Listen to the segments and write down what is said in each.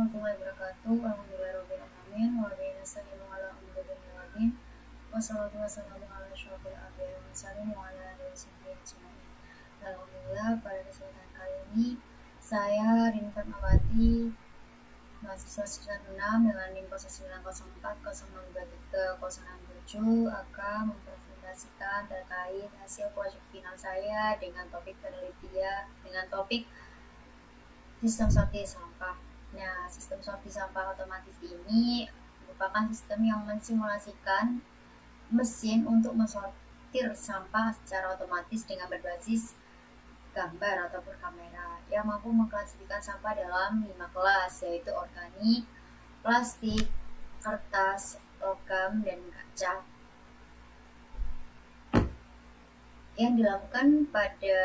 warahmatullahi wabarakatuh. Alhamdulillahirabbil alamin wa bihi nasta'inu ala umuri dunya waddin. Wassalatu wassalamu ala asyrofil anbiya'i wal mursalin wa ala alihi wasahbihi ajmain. Alhamdulillah, pada kesempatan kali ini saya Rin Fatmawati, mahasiswa semester 6 dengan NIM 09040623 akan mempresentasikan terkait hasil proyek final saya dengan topik penelitian dengan topik sistem sortir sampah. Nah, sistem sortir sampah otomatis ini merupakan sistem yang mensimulasikan mesin untuk mensortir sampah secara otomatis dengan berbasis gambar ataupun kamera yang mampu mengklasifikasikan sampah dalam 5 kelas, yaitu organik, plastik, kertas, logam, dan kaca. Yang dilakukan pada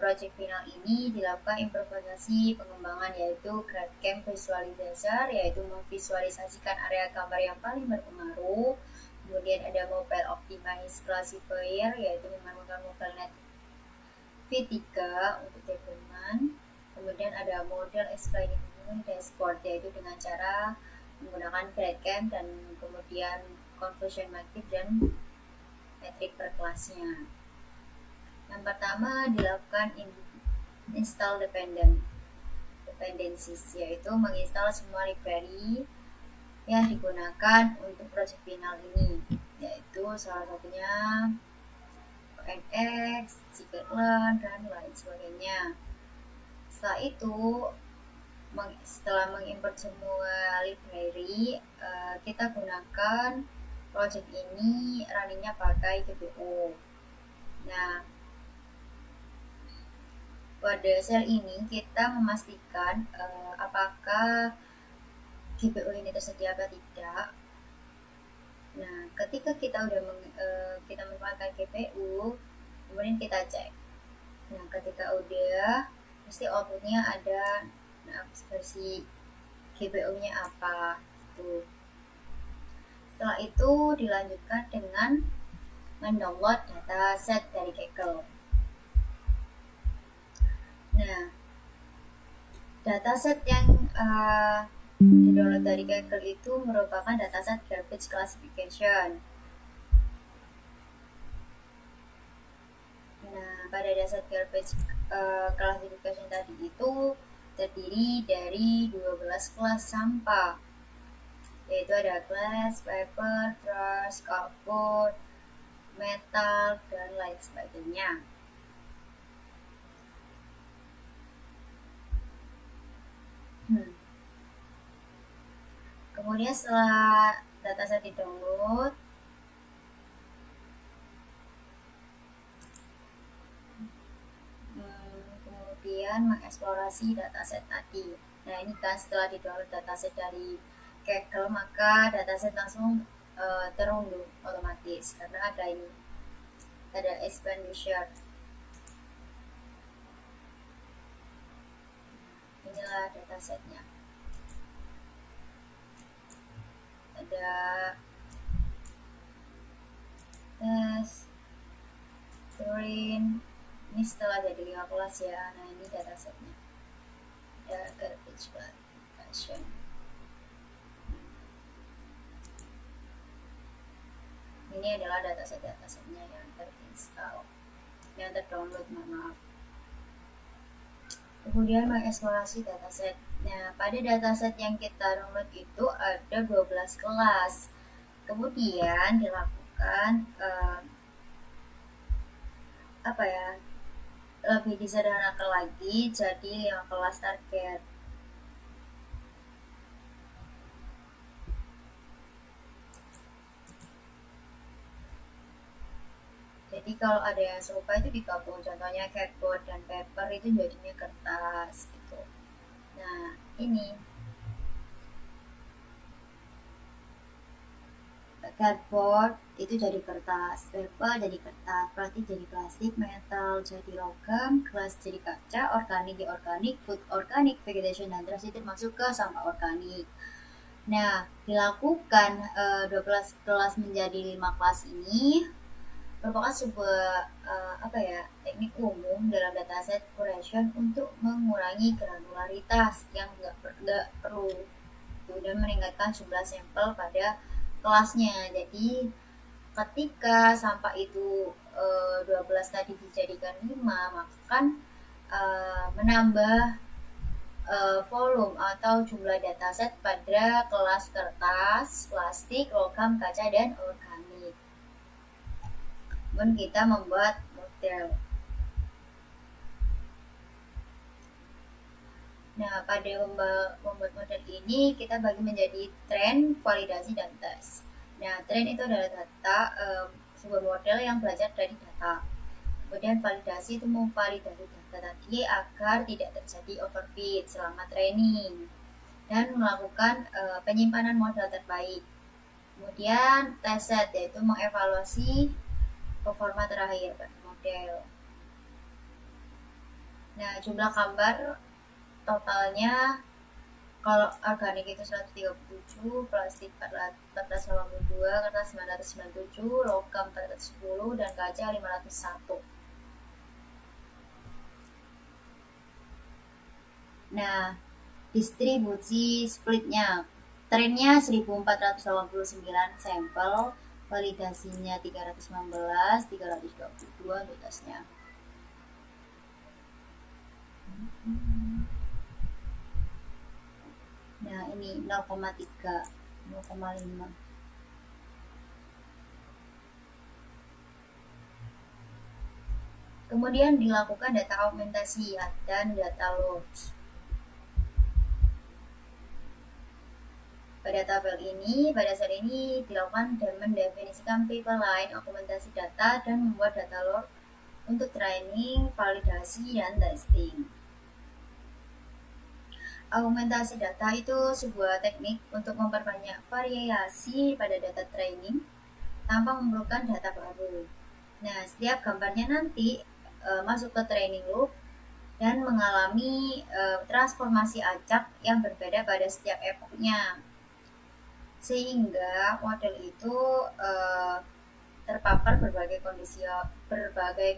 proyek final ini dilakukan improvisasi pengembangan, yaitu GradCam Visualizer, yaitu memvisualisasikan area gambar yang paling berpengaruh. Kemudian ada Mobile Optimized Classifier, yaitu menggunakan MobileNet V3 untuk development. Kemudian ada Model Explaining Dashboard, yaitu dengan cara menggunakan GradCam dan kemudian conversion matrix dan metrik per kelasnya. Yang pertama dilakukan install dependencies, yaitu menginstal semua library yang digunakan untuk project final ini, yaitu salah satunya ONX, scikit-learn, dan lain sebagainya. Setelah mengimport semua library, kita gunakan project ini runningnya pakai GPU. Nah, pada sel ini kita memastikan apakah GPU ini tersedia atau tidak. Nah, ketika kita kita menggunakan GPU, kemudian kita cek. Nah, ketika udah, pasti outputnya ada versi GPU-nya apa gitu. Setelah itu dilanjutkan dengan mendownload dataset dari Kaggle. Nah, dataset yang di-download dari Kaggle itu merupakan dataset garbage classification. Nah, pada dataset garbage classification tadi itu terdiri dari 12 kelas sampah, yaitu ada glass, paper, trash, cardboard, metal, dan lain sebagainya. Kemudian setelah dataset di-download, kemudian mengeksplorasi dataset tadi. Nah, ini kan setelah di-download dataset dari Kaggle, maka dataset langsung terunduh otomatis karena ada expenditure. Inilah datasetnya. Ada tes, turin, ini setelah jadi 5 kelas ya. Nah, ini datasetnya. Ada garbage classification. Ini adalah datasetnya yang terinstall, yang terdownload, maaf. Kemudian mengeksplorasi dataset. Nah, pada dataset yang kita download itu ada 12 kelas. Kemudian dilakukan lebih disederhanakan lagi jadi 5 kelas target. Jadi kalau ada yang serupa itu digabung, contohnya cardboard dan paper itu jadinya kertas gitu. Nah, ini cardboard itu jadi kertas, paper jadi kertas, plastik jadi plastik, metal jadi logam, glass jadi kaca, organik jadi organik, food organik, vegetation dan trash itu masuk ke sampah organik. Nah, dilakukan 12 kelas menjadi 5 kelas ini merupakan sebuah teknik umum dalam dataset curation untuk mengurangi granularitas yang nggak perlu dan meningkatkan jumlah sampel pada kelasnya. Jadi ketika sampah itu 12 tadi dijadikan 5, maka kan menambah volume atau jumlah dataset pada kelas kertas, plastik, logam, kaca, dan organik. Kemudian kita membuat model. Nah, pada membuat model ini kita bagi menjadi tren, validasi, dan tes. Nah, tren itu adalah data, sebuah model yang belajar dari data. Kemudian validasi itu memvalidasi data tadi agar tidak terjadi overfit selama training dan melakukan penyimpanan model terbaik. Kemudian test set yaitu mengevaluasi performa terakhir model. Nah, jumlah gambar totalnya kalau organik itu 137, plastik 482, kertas 997, logam 410, dan kaca 501. Nah, distribusi splitnya, trennya 1489 sampel, validasinya 316, 322 untuk tesnya. Nah, ini 0,3, 0,5. Kemudian dilakukan data augmentasi dan data loss. Pada tabel ini, pada saat ini dilakukan dan mendefinisikan pipeline augmentasi data dan membuat data log untuk training, validasi, dan testing. Augmentasi data itu sebuah teknik untuk memperbanyak variasi pada data training tanpa memerlukan data baru. Nah, setiap gambarnya nanti masuk ke training loop dan mengalami transformasi acak yang berbeda pada setiap epochnya, sehingga model itu terpapar berbagai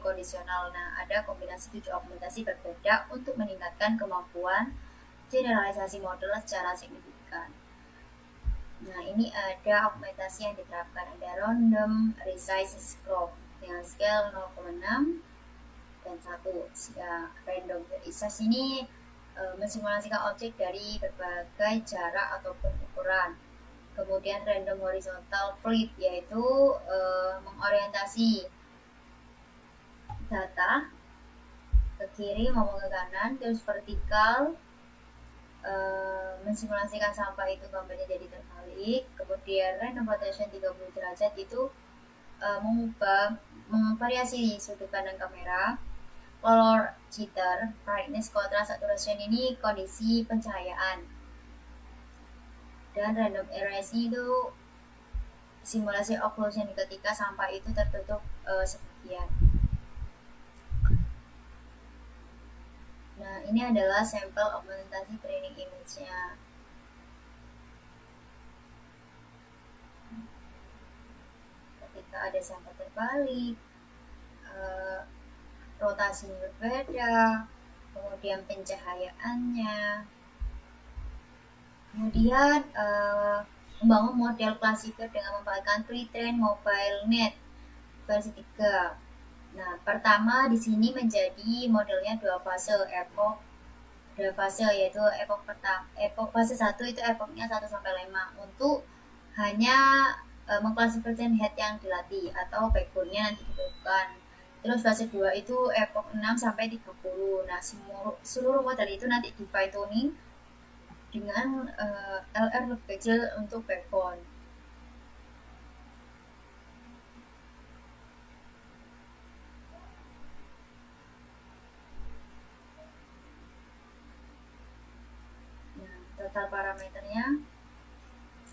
kondisional. Nah, ada kombinasi 7 augmentasi berbeda untuk meningkatkan kemampuan generalisasi model secara signifikan. Nah, ini ada augmentasi yang diterapkan, ada random resize scope dengan scale 0,6 dan 1. Ya, random resize ini mensimulasikan objek dari berbagai jarak ataupun ukuran. Kemudian random horizontal flip yaitu mengorientasi data ke kiri maupun ke kanan. Terus vertikal mensimulasikan sampah itu gambarnya jadi terbalik. Kemudian random rotation 30 derajat itu memvariasi sudut pandang kamera. Color jitter, brightness, contrast, saturation ini kondisi pencahayaan. Dan random erasing itu simulasi occlusion ketika sampah itu tertutup sebagian. Nah, ini adalah sampel augmentasi training image-nya. Ketika ada sampah terbalik, rotasinya berbeda, kemudian pencahayaannya, kemudian membangun model classifier dengan memanfaatkan pre-trained mobile net versi 3. Nah, pertama di sini menjadi modelnya dua fase yaitu epoch fase 1 itu epochnya 1 sampai 5 untuk hanya mengklasifikasikan head yang dilatih atau backbone-nya nanti dibutuhkan. Terus fase 2 itu epoch 6 sampai 30. Nah, seluruh model itu nanti di fine tuning dengan LR lebih kecil untuk backbone. Nah, total parameternya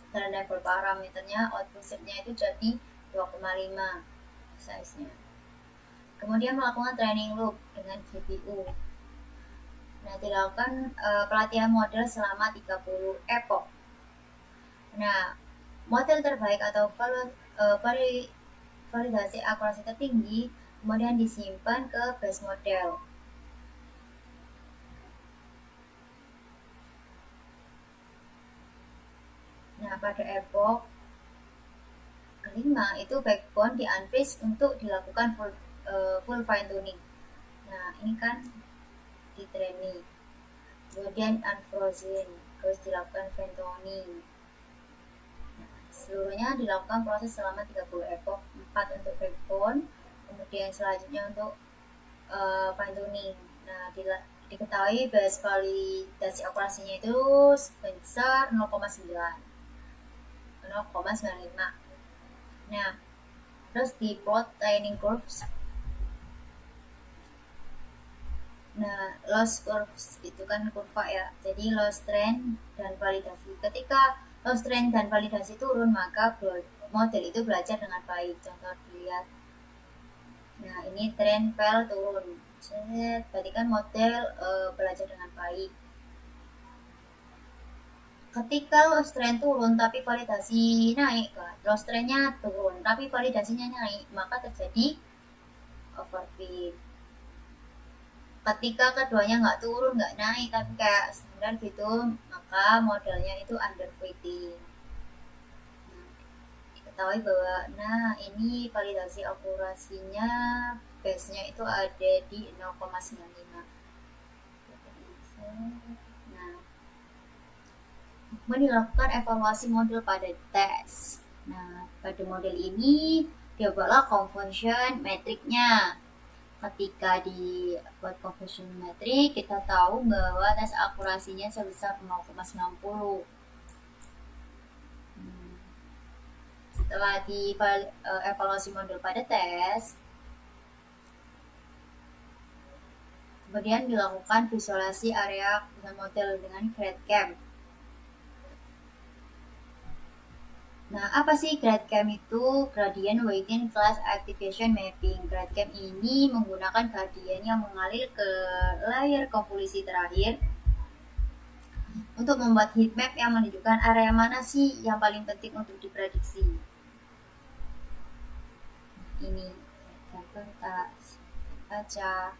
dan level parameternya output setnya itu jadi 2,5 size-nya. Kemudian melakukan training loop dengan GPU. Nah, dilakukan pelatihan model selama 30 epoch. Nah, model terbaik atau validasi akurasi tertinggi, kemudian disimpan ke base model. Nah, pada epoch kelima itu backbone di unfreeze untuk dilakukan full fine tuning. Nah, ini kan di training. Kemudian unfrozen, terus dilakukan fine tuning. Seluruhnya dilakukan proses selama 30 epoch, 4 untuk backbone, kemudian selanjutnya untuk fine tuning. Nah, diketahui base validasi akurasinya itu sebesar 0,95. Nah, terus di plot training curves. Nah, loss curves itu kan kurva ya. Jadi loss trend dan validasi. Ketika loss trend dan validasi turun, maka model itu belajar dengan baik. Contoh dilihat. Nah, ini trend fail turun. Berarti kan model belajar dengan baik. Ketika loss trend turun tapi validasi naik, loss trendnya turun tapi validasinya naik, maka terjadi overfit. Ketika keduanya nggak turun nggak naik tapi kayak standar gitu, maka modelnya itu underfitting. Diketahui bahwa ini validasi akurasinya base nya itu ada di 0,95. Nah, dilakukan evaluasi model pada tes. Nah, pada model ini dibuatlah conversion metriknya. Ketika dibuat conversion metric, kita tahu bahwa tes akurasinya sebesar 0,90. Setelah di evaluasi model pada tes, kemudian dilakukan visualisasi area model dengan GradCam. Nah, apa sih GradCam itu? Gradient Weighting Class Activation Mapping. GradCam ini menggunakan gradient yang mengalir ke layer konvolusi terakhir untuk membuat heatmap yang menunjukkan area mana sih yang paling penting untuk diprediksi. Ini gambar kita baca.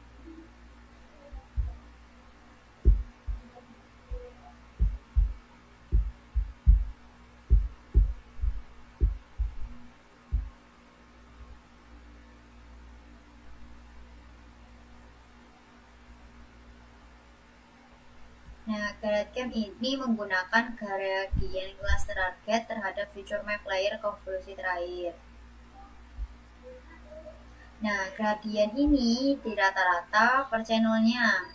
Nah, GradCam ini menggunakan gradient class target terhadap future map layer konvolusi terakhir. Nah, gradient ini di rata-rata per channelnya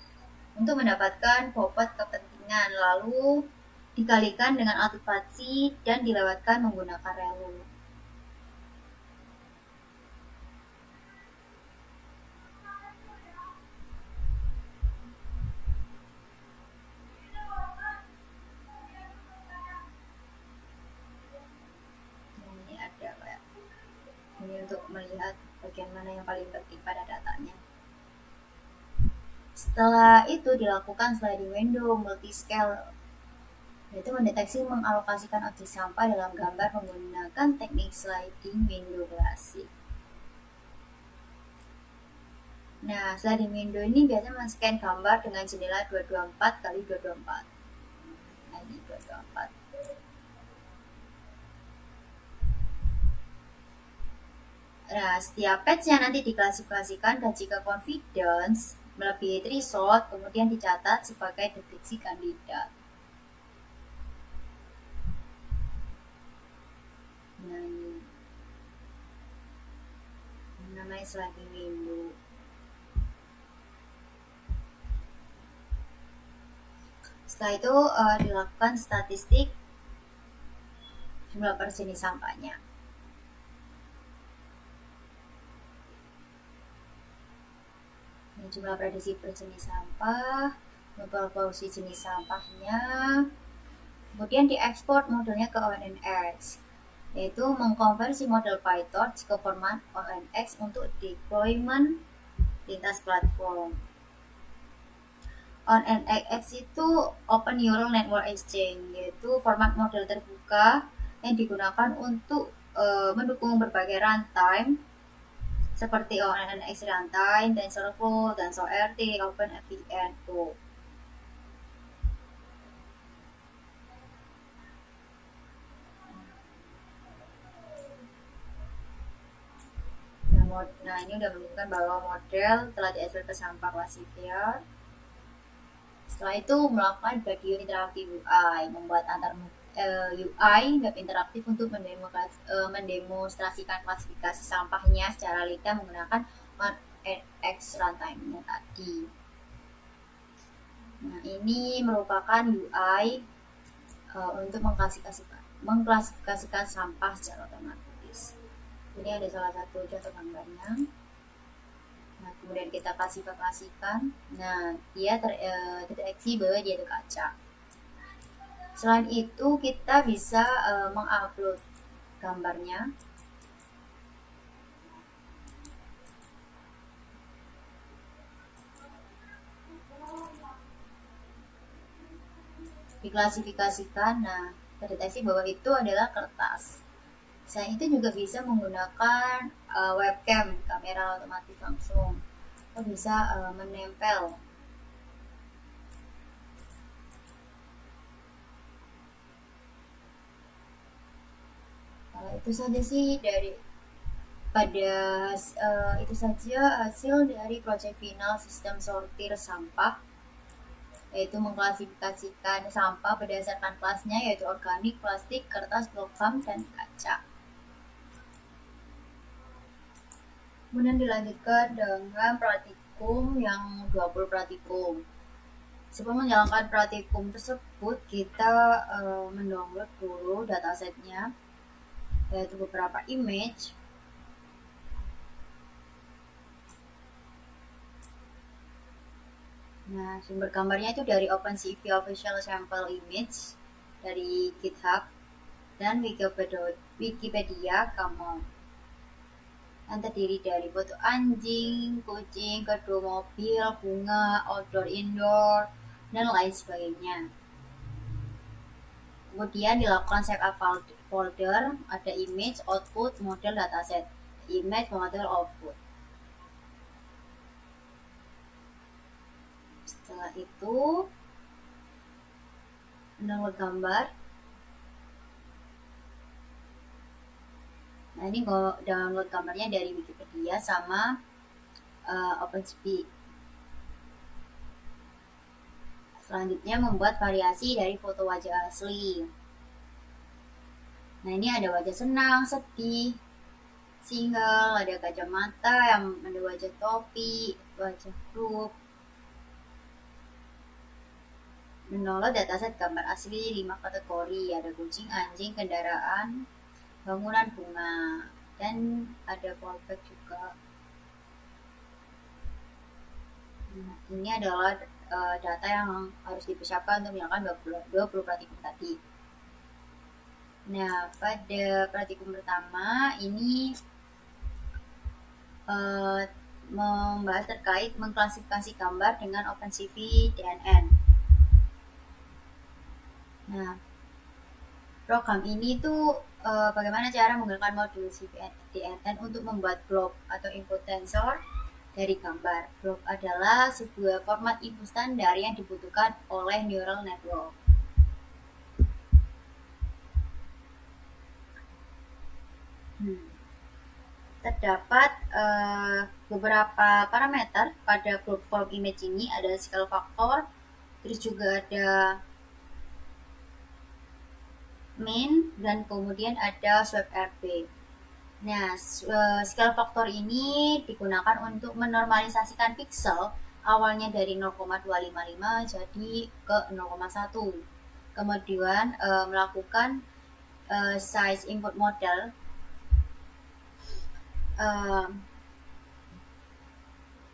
untuk mendapatkan bobot kepentingan, lalu dikalikan dengan aktivasi dan dilewatkan menggunakan relu. Ini ada kayak ini untuk melihat bagian mana yang paling penting pada datanya. Setelah itu dilakukan sliding window multiscale, yaitu mendeteksi mengalokasikan objek sampah dalam gambar menggunakan teknik sliding window klasik. Nah, sliding window ini biasanya men-scan gambar dengan jendela 224 kali 224. Nah, ini 224. Nah, setiap patch-nya nanti diklasifikasikan dan jika confidence melebihi threshold, kemudian dicatat sebagai deteksi kandidat. Nah, ini namanya sliding window. Setelah itu dilakukan statistik jumlah per jenis sampahnya. Ini jumlah prediksi per jenis sampah, memproporsi jenis sampahnya, kemudian diekspor modelnya ke ONNX, yaitu mengkonversi model PyTorch ke format ONNX untuk deployment lintas platform. ONNX itu Open Neural Network Exchange, yaitu format model terbuka yang digunakan untuk mendukung berbagai runtime seperti ONNX Runtime, TensorFlow, TensorRT, OpenFVN Pro. Nah, ini udah menunjukkan bahwa model telah diekspor ke sampah classifier. Setelah itu melakukan video interaktif UI, membuat antar UI web interaktif untuk mendemonstrasikan klasifikasi sampahnya secara linear menggunakan ONNX runtime-nya tadi. Nah, ini merupakan UI untuk mengklasifikasikan sampah secara otomatis. Ini ada salah satu contoh gambarnya. Nah, kemudian kita klasifikasikan. Nah, dia terdeteksi bahwa dia itu kaca. Selain itu, kita bisa mengupload gambarnya. Diklasifikasikan, nah terdeteksi bahwa itu adalah kertas. Selain itu juga bisa menggunakan webcam, kamera otomatis langsung, atau bisa menempel. Itu saja sih itu saja hasil dari proyek final sistem sortir sampah, yaitu mengklasifikasikan sampah berdasarkan kelasnya, yaitu organik, plastik, kertas, logam, dan kaca. Kemudian dilanjutkan dengan praktikum yang 20 praktikum. Sebelum menjalankan praktikum tersebut, kita mendownload dulu datasetnya, yaitu beberapa image. Nah, sumber gambarnya itu dari OpenCV Official Sample Image dari GitHub dan Wikipedia Commons. Yang terdiri dari foto anjing, kucing, kedua mobil, bunga, outdoor, indoor, dan lain sebagainya. Kemudian dilakukan setup folder, ada image, output, model, dataset, image, model, output. Setelah itu download gambar. Nah, ini download gambarnya dari Wikipedia sama OpenCV. Selanjutnya membuat variasi dari foto wajah asli. Nah, ini ada wajah senang, sedih, single, ada kacamata, yang ada wajah topi, wajah grup. Mendownload dataset gambar asli 5 kategori, ada kucing, anjing, kendaraan, bangunan, bunga, dan ada fallback juga. Nah, ini adalah data yang harus dipersiapkan untuk menjalankan 20 praktikum tadi. Nah, pada praktikum pertama ini membahas terkait mengklasifikasi gambar dengan OpenCV DNN. Nah, program ini tuh bagaimana cara menggunakan modul CVDNN untuk membuat block atau input tensor dari gambar. Block adalah sebuah format input standar yang dibutuhkan oleh neural network. Terdapat beberapa parameter pada block form image ini, ada scale factor, terus juga ada min, dan kemudian ada sweep RP. Nah, scale factor ini digunakan untuk menormalisasikan pixel awalnya dari 0,255 jadi ke 0,1. Kemudian melakukan size input model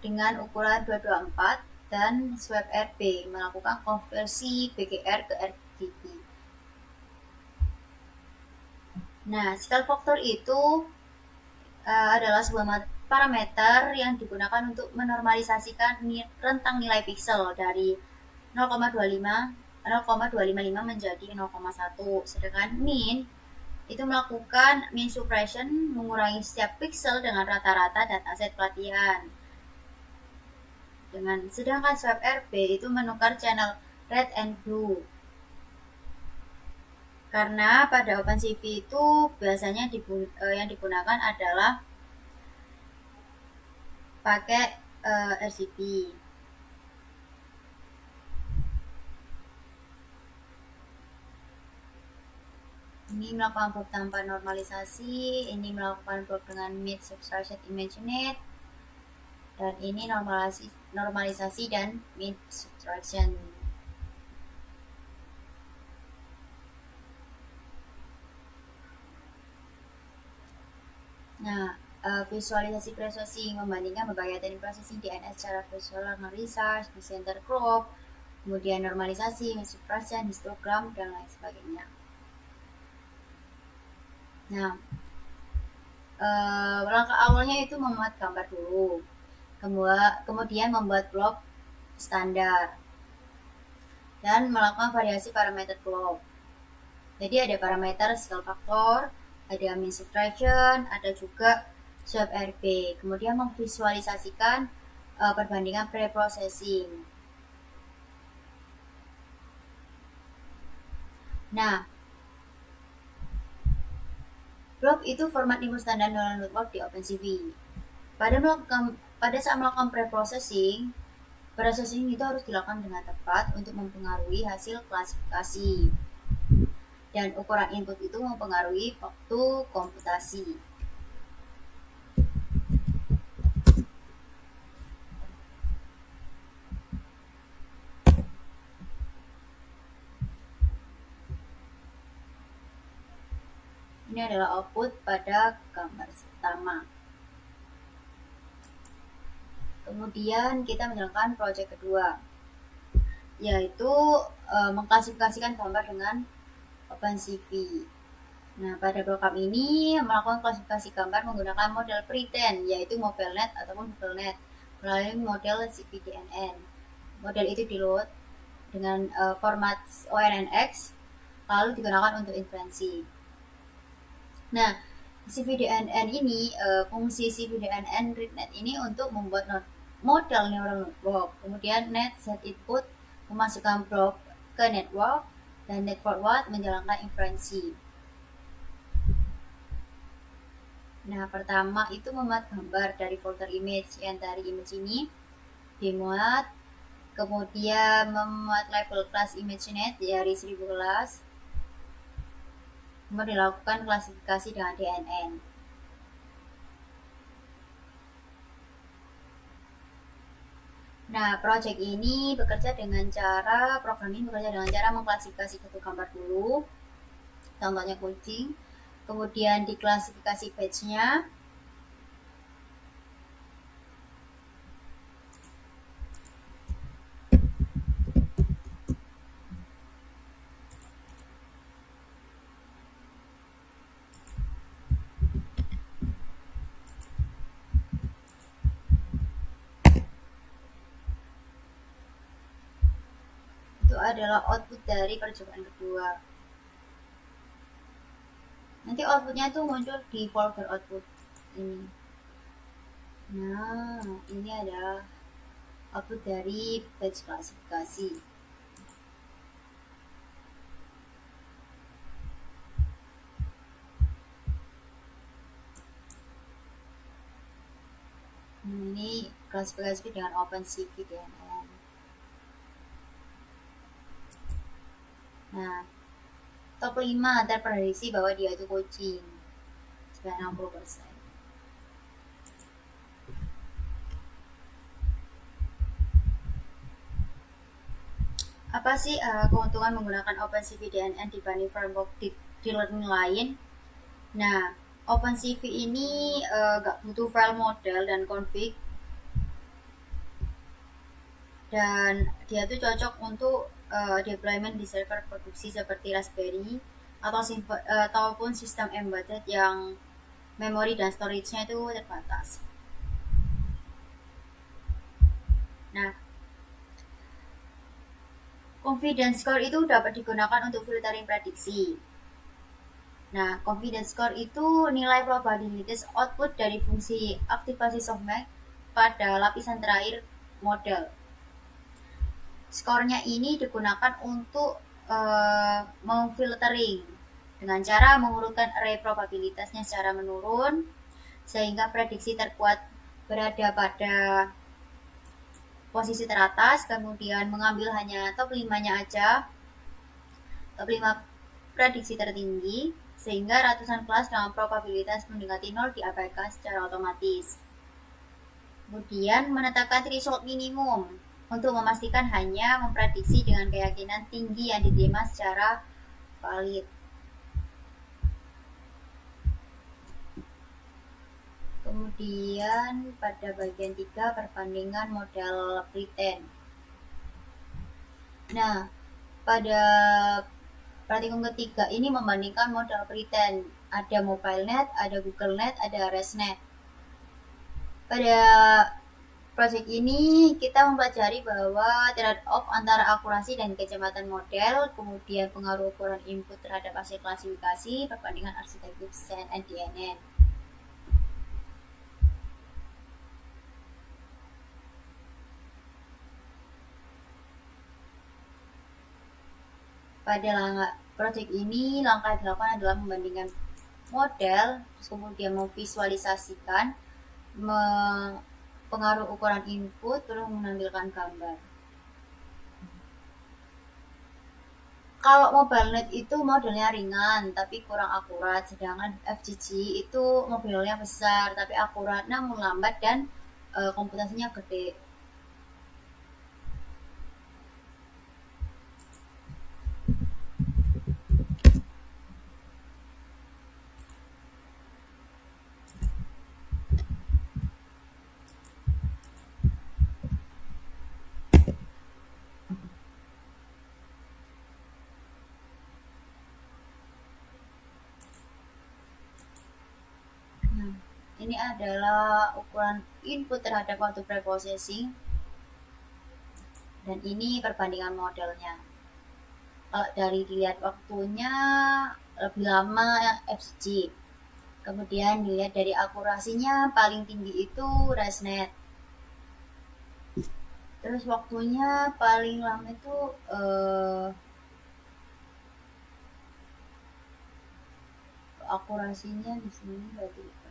dengan ukuran 224 dan sweep RP melakukan konversi BGR ke RGB. Nah, scale factor itu adalah sebuah parameter yang digunakan untuk menormalisasikan rentang nilai pixel dari 0,255 menjadi 0,1. Sedangkan min itu melakukan min suppression, mengurangi setiap pixel dengan rata-rata dataset pelatihan. Sedangkan swipe RB itu menukar channel red and blue. Karena pada OpenCV itu biasanya yang digunakan adalah pakai RGB. Ini melakukan block tanpa normalisasi, ini melakukan block dengan mid subtraction ImageNet, dan ini normalisasi dan mid subtraction. Nah, visualisasi processing membandingkan berbagai teknik processing DNS secara visual, research, center crop, kemudian normalisasi, mid subtraction, histogram, dan lain sebagainya. Nah, langkah awalnya itu membuat gambar dulu, kemudian membuat blok standar, dan melakukan variasi parameter blok. Jadi ada parameter scale factor, ada min subtraction, ada juga swipe RB. Kemudian memvisualisasikan perbandingan pre-processing. Nah, blok itu format input standar neural network di OpenCV. Pada saat melakukan pre-processing, processing itu harus dilakukan dengan tepat untuk mempengaruhi hasil klasifikasi. Dan ukuran input itu mempengaruhi waktu komputasi. Ini adalah output pada gambar pertama. Kemudian kita menjalankan project kedua, yaitu mengklasifikasikan gambar dengan OpenCV. Nah, pada program ini melakukan klasifikasi gambar menggunakan model pretend, yaitu MobileNet ataupun GoogleNet, melalui model CVDNN. Model itu di-load dengan format ONNX, lalu digunakan untuk inferensi. Nah, CVDNN ini, fungsi CVDNN ReadNet ini untuk membuat model neural network. Kemudian net set input memasukkan blok ke network, dan net forward menjalankan inferensi. Nah, pertama itu memuat gambar dari folder image, yang dari image ini dimuat, kemudian memuat label class ImageNet dari 1000 kelas, kemudian dilakukan klasifikasi dengan DNN. Nah, project ini bekerja dengan cara mengklasifikasi satu gambar dulu, contohnya kucing, kemudian diklasifikasi batch-nya, itu adalah output dari percobaan kedua. Nanti outputnya itu muncul di folder output ini. Nah, ini adalah output dari batch klasifikasi. Ini klasifikasi dengan OpenCV DNN. Nah, top 5 terprediksi bahwa dia itu kucing, 60%. Apa sih keuntungan menggunakan OpenCV DNN dibanding framework deep learning lain? Nah, OpenCV ini gak butuh file model dan config, dan dia tuh cocok untuk deployment di server produksi seperti Raspberry ataupun sistem embedded yang memori dan storage-nya itu terbatas. Nah, confidence score itu dapat digunakan untuk filtering prediksi. Nah, confidence score itu nilai probabilitas output dari fungsi aktivasi softmax pada lapisan terakhir model. Skornya ini digunakan untuk memfiltering dengan cara mengurutkan array probabilitasnya secara menurun sehingga prediksi terkuat berada pada posisi teratas, kemudian mengambil hanya top 5-nya aja, top 5 prediksi tertinggi, sehingga ratusan kelas dengan probabilitas mendekati 0 diabaikan secara otomatis. Kemudian menetapkan threshold minimum untuk memastikan hanya memprediksi dengan keyakinan tinggi yang diterima secara valid. Kemudian pada bagian 3 perbandingan model pretend. Nah, pada praktikum ketiga ini membandingkan model pretend. Ada MobileNet, ada GoogleNet, ada ResNet. Pada project ini kita mempelajari bahwa trade-off antara akurasi dan kecepatan model, kemudian pengaruh ukuran input terhadap hasil klasifikasi, perbandingan arsitektur SAN dan DNN. Pada project ini, langkah yang dilakukan adalah membandingkan model, terus kemudian memvisualisasikan pengaruh ukuran input, terus menampilkan gambar. Kalau MobileNet itu modelnya ringan tapi kurang akurat, sedangkan FGG itu modelnya besar tapi akurat namun lambat dan komputasinya gede. Nah, ini adalah ukuran input terhadap waktu preprocessing dan ini perbandingan modelnya. Kalau dari dilihat waktunya lebih lama FGG. Kemudian dilihat dari akurasinya paling tinggi itu ResNet. Terus waktunya paling lama itu akurasinya di sini berarti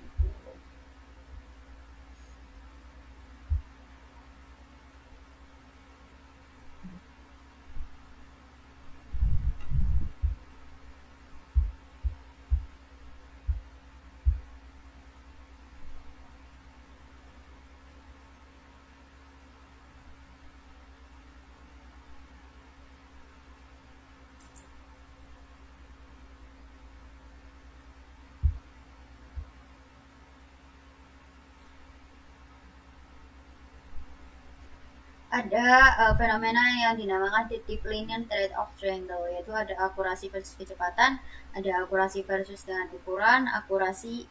ada fenomena yang dinamakan deep linear trade-off triangle, yaitu ada akurasi versus kecepatan, ada akurasi versus dengan ukuran, akurasi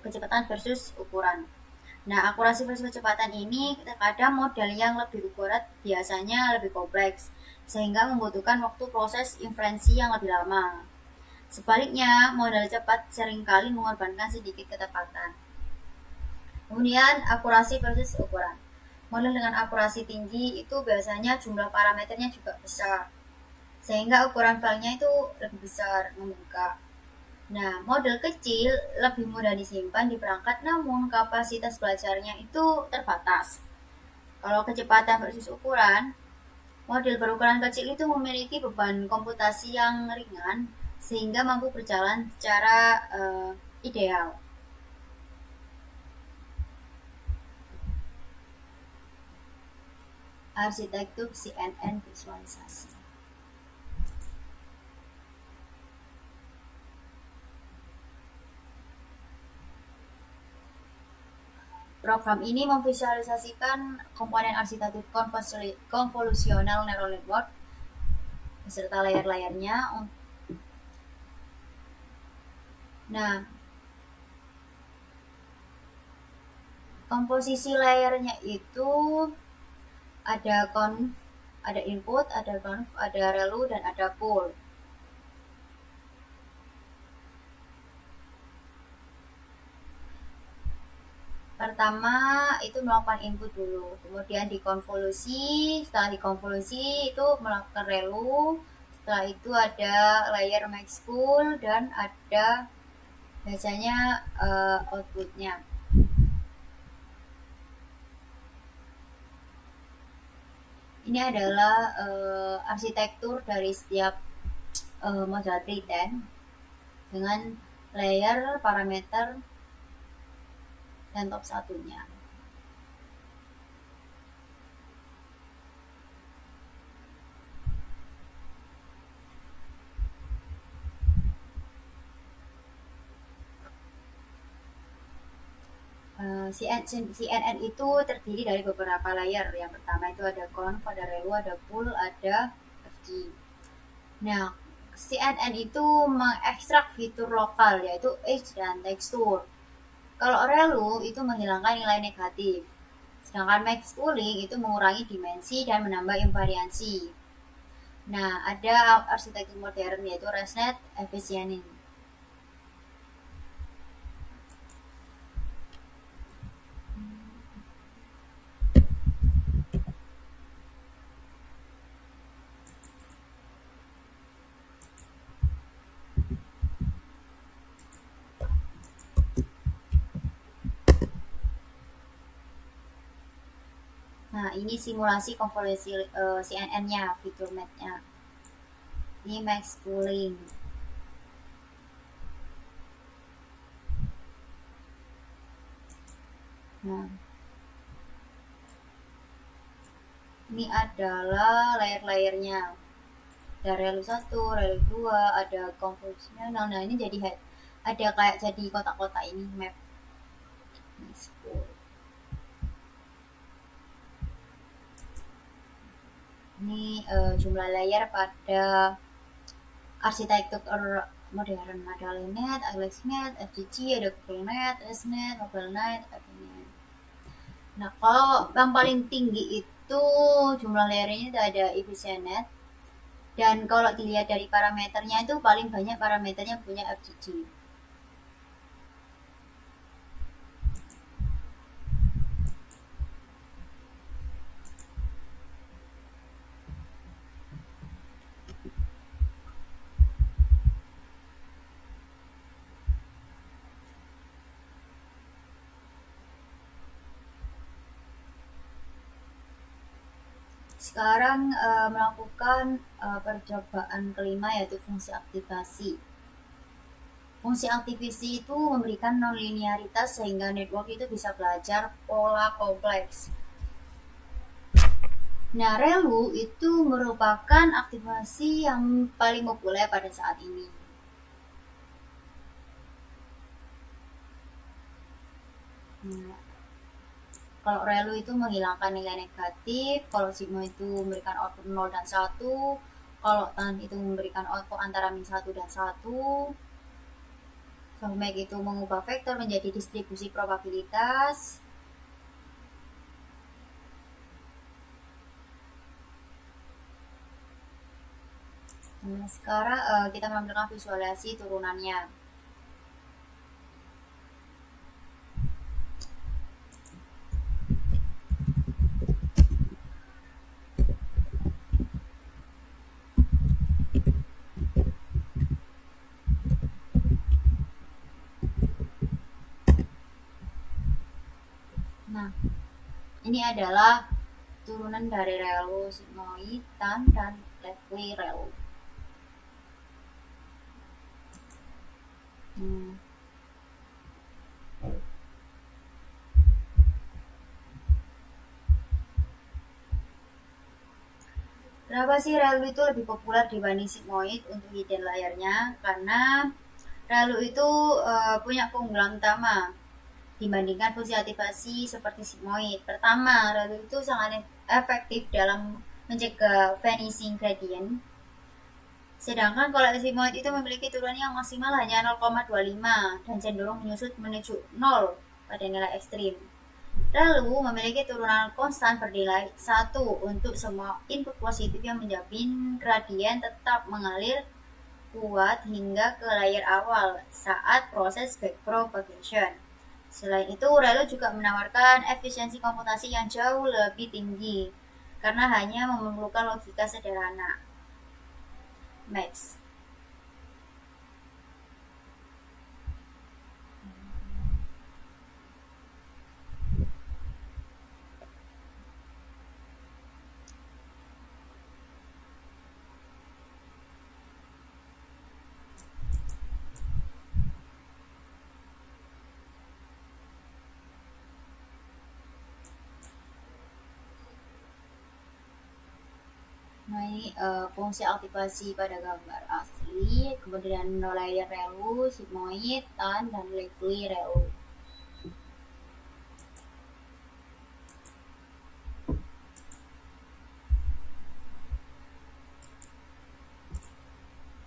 kecepatan versus ukuran. Nah, akurasi versus kecepatan ini terkadang model yang lebih akurat biasanya lebih kompleks, sehingga membutuhkan waktu proses inferensi yang lebih lama. Sebaliknya, model cepat seringkali mengorbankan sedikit ketepatan. Kemudian, akurasi versus ukuran. Model dengan akurasi tinggi itu biasanya jumlah parameternya juga besar, sehingga ukuran filenya itu lebih besar, membengkak. Nah, model kecil lebih mudah disimpan di perangkat, namun kapasitas belajarnya itu terbatas. Kalau kecepatan versus ukuran, model berukuran kecil itu memiliki beban komputasi yang ringan, sehingga mampu berjalan secara ideal. Arsitektur CNN visualisasi. Program ini memvisualisasikan komponen arsitektur konvolusional neural network beserta layar-layarnya. Nah, komposisi layarnya itu ada conv, ada input, ada conv, ada relu, dan ada pool. pertama itu melakukan input dulu, kemudian dikonvolusi, setelah dikonvolusi itu melakukan relu, setelah itu ada layer max cool dan ada biasanya outputnya. Ini adalah arsitektur dari setiap model 310 dengan layer, parameter, dan top satunya. CNN itu terdiri dari beberapa layer. Yang pertama itu ada conv, ada relu, ada pool, ada FG. Nah, CNN itu mengekstrak fitur lokal yaitu edge dan tekstur. Kalau relu itu menghilangkan nilai negatif. Sedangkan max cooling itu mengurangi dimensi dan menambah invariansi. Nah, ada arsitektur modern yaitu ResNet efficienting. Nah, ini simulasi konvolusi CNN-nya, fitur map-nya. Ini max cooling. Nah, ini adalah layer-layernya. Ada relu 1, relu 2, ada konvolusional. Nah, ini jadi ada kayak jadi kotak-kotak ini map. Ini jumlah layer pada arsitektur modern. Ada Linet, AlexNet, FGG, ada GoogleNet, SNet, MobileNet, AppNet. Nah, kalau yang paling tinggi itu jumlah layernya itu ada EfficientNet. Dan kalau dilihat dari parameternya itu paling banyak parameternya punya FGG. Sekarang melakukan percobaan kelima yaitu fungsi aktivasi. Fungsi aktivasi itu memberikan nonlinearitas sehingga network itu bisa belajar pola kompleks. Nah, relu itu merupakan aktivasi yang paling populer pada saat ini. Nah, kalau relu itu menghilangkan nilai negatif, kalau sigma itu memberikan output 0 dan 1, kalau tan itu memberikan output antara min 1 dan 1, softmax itu mengubah vektor menjadi distribusi probabilitas. Nah, sekarang kita menampilkan visualisasi turunannya. Nah, ini adalah turunan dari relu sigmoid, tan, dan Levy relu. Kenapa sih relu itu lebih populer dibanding sigmoid untuk hidden layernya? Karena relu itu punya keunggulan utama dibandingkan fungsi aktivasi seperti sigmoid. Pertama, relu itu sangat efektif dalam mencegah vanishing gradient. Sedangkan kalau sigmoid itu memiliki turunan yang maksimal hanya 0,25 dan cenderung menyusut menuju 0 pada nilai ekstrim. Relu memiliki turunan konstan bernilai 1 untuk semua input positif yang menjamin gradien tetap mengalir kuat hingga ke layer awal saat proses backpropagation. Selain itu, Relu juga menawarkan efisiensi komputasi yang jauh lebih tinggi karena hanya memerlukan logika sederhana. Max. Nah, ini fungsi aktivasi pada gambar asli, kemudian layer relu, sigmoid, tan, dan Legli relu.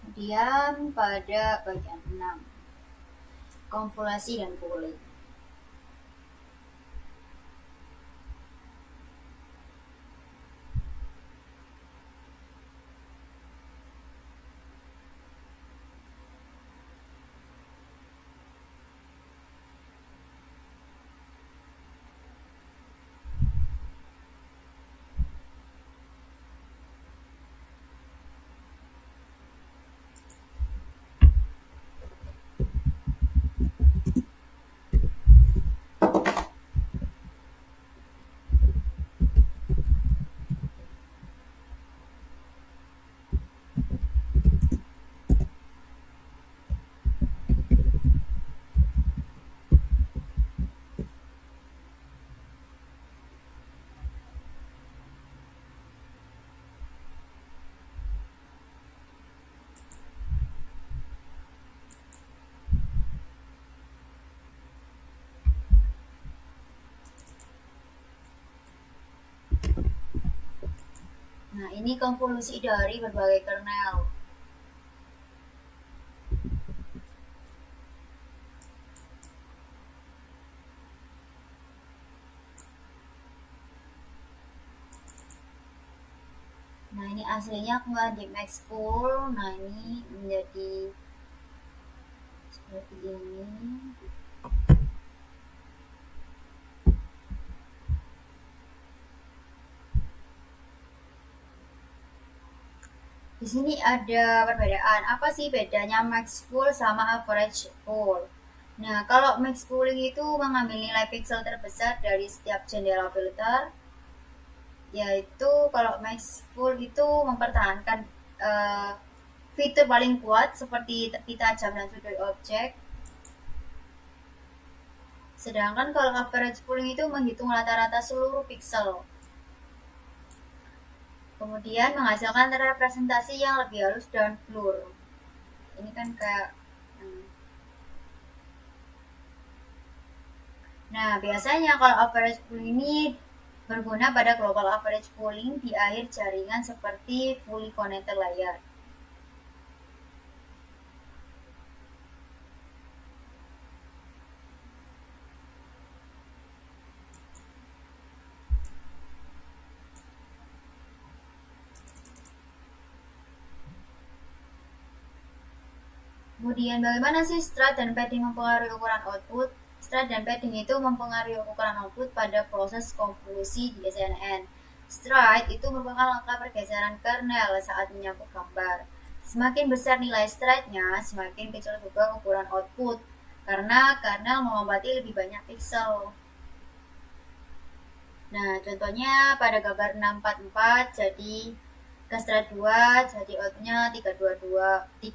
Kemudian pada bagian 6, konvolasi dan pooling. Nah, ini konvolusi dari berbagai kernel. Nah, ini aslinya kemudian di Maxpool. Nah, ini menjadi seperti ini. Di sini ada perbedaan. Apa sih bedanya max pool sama average pool? Nah, kalau max pooling itu mengambil nilai pixel terbesar dari setiap jendela filter, yaitu kalau max pool itu mempertahankan fitur paling kuat seperti tepi tajam dan sudut objek. Sedangkan kalau average pooling itu menghitung rata-rata seluruh pixel. Kemudian menghasilkan representasi yang lebih halus dan blur. Ini kan kayak Nah, biasanya kalau average pooling ini berguna pada global average pooling di akhir jaringan seperti fully connected layer. Kemudian bagaimana sih stride dan padding mempengaruhi ukuran output? Stride dan padding itu mempengaruhi ukuran output pada proses konvolusi di CNN. Stride itu merupakan langkah pergeseran kernel saat menyangkut gambar. Semakin besar nilai stride-nya, semakin kecil juga ukuran output, karena kernel melompat lebih banyak pixel. Nah, contohnya pada gambar 644, jadi ke stride 2, jadi outputnya 32,32.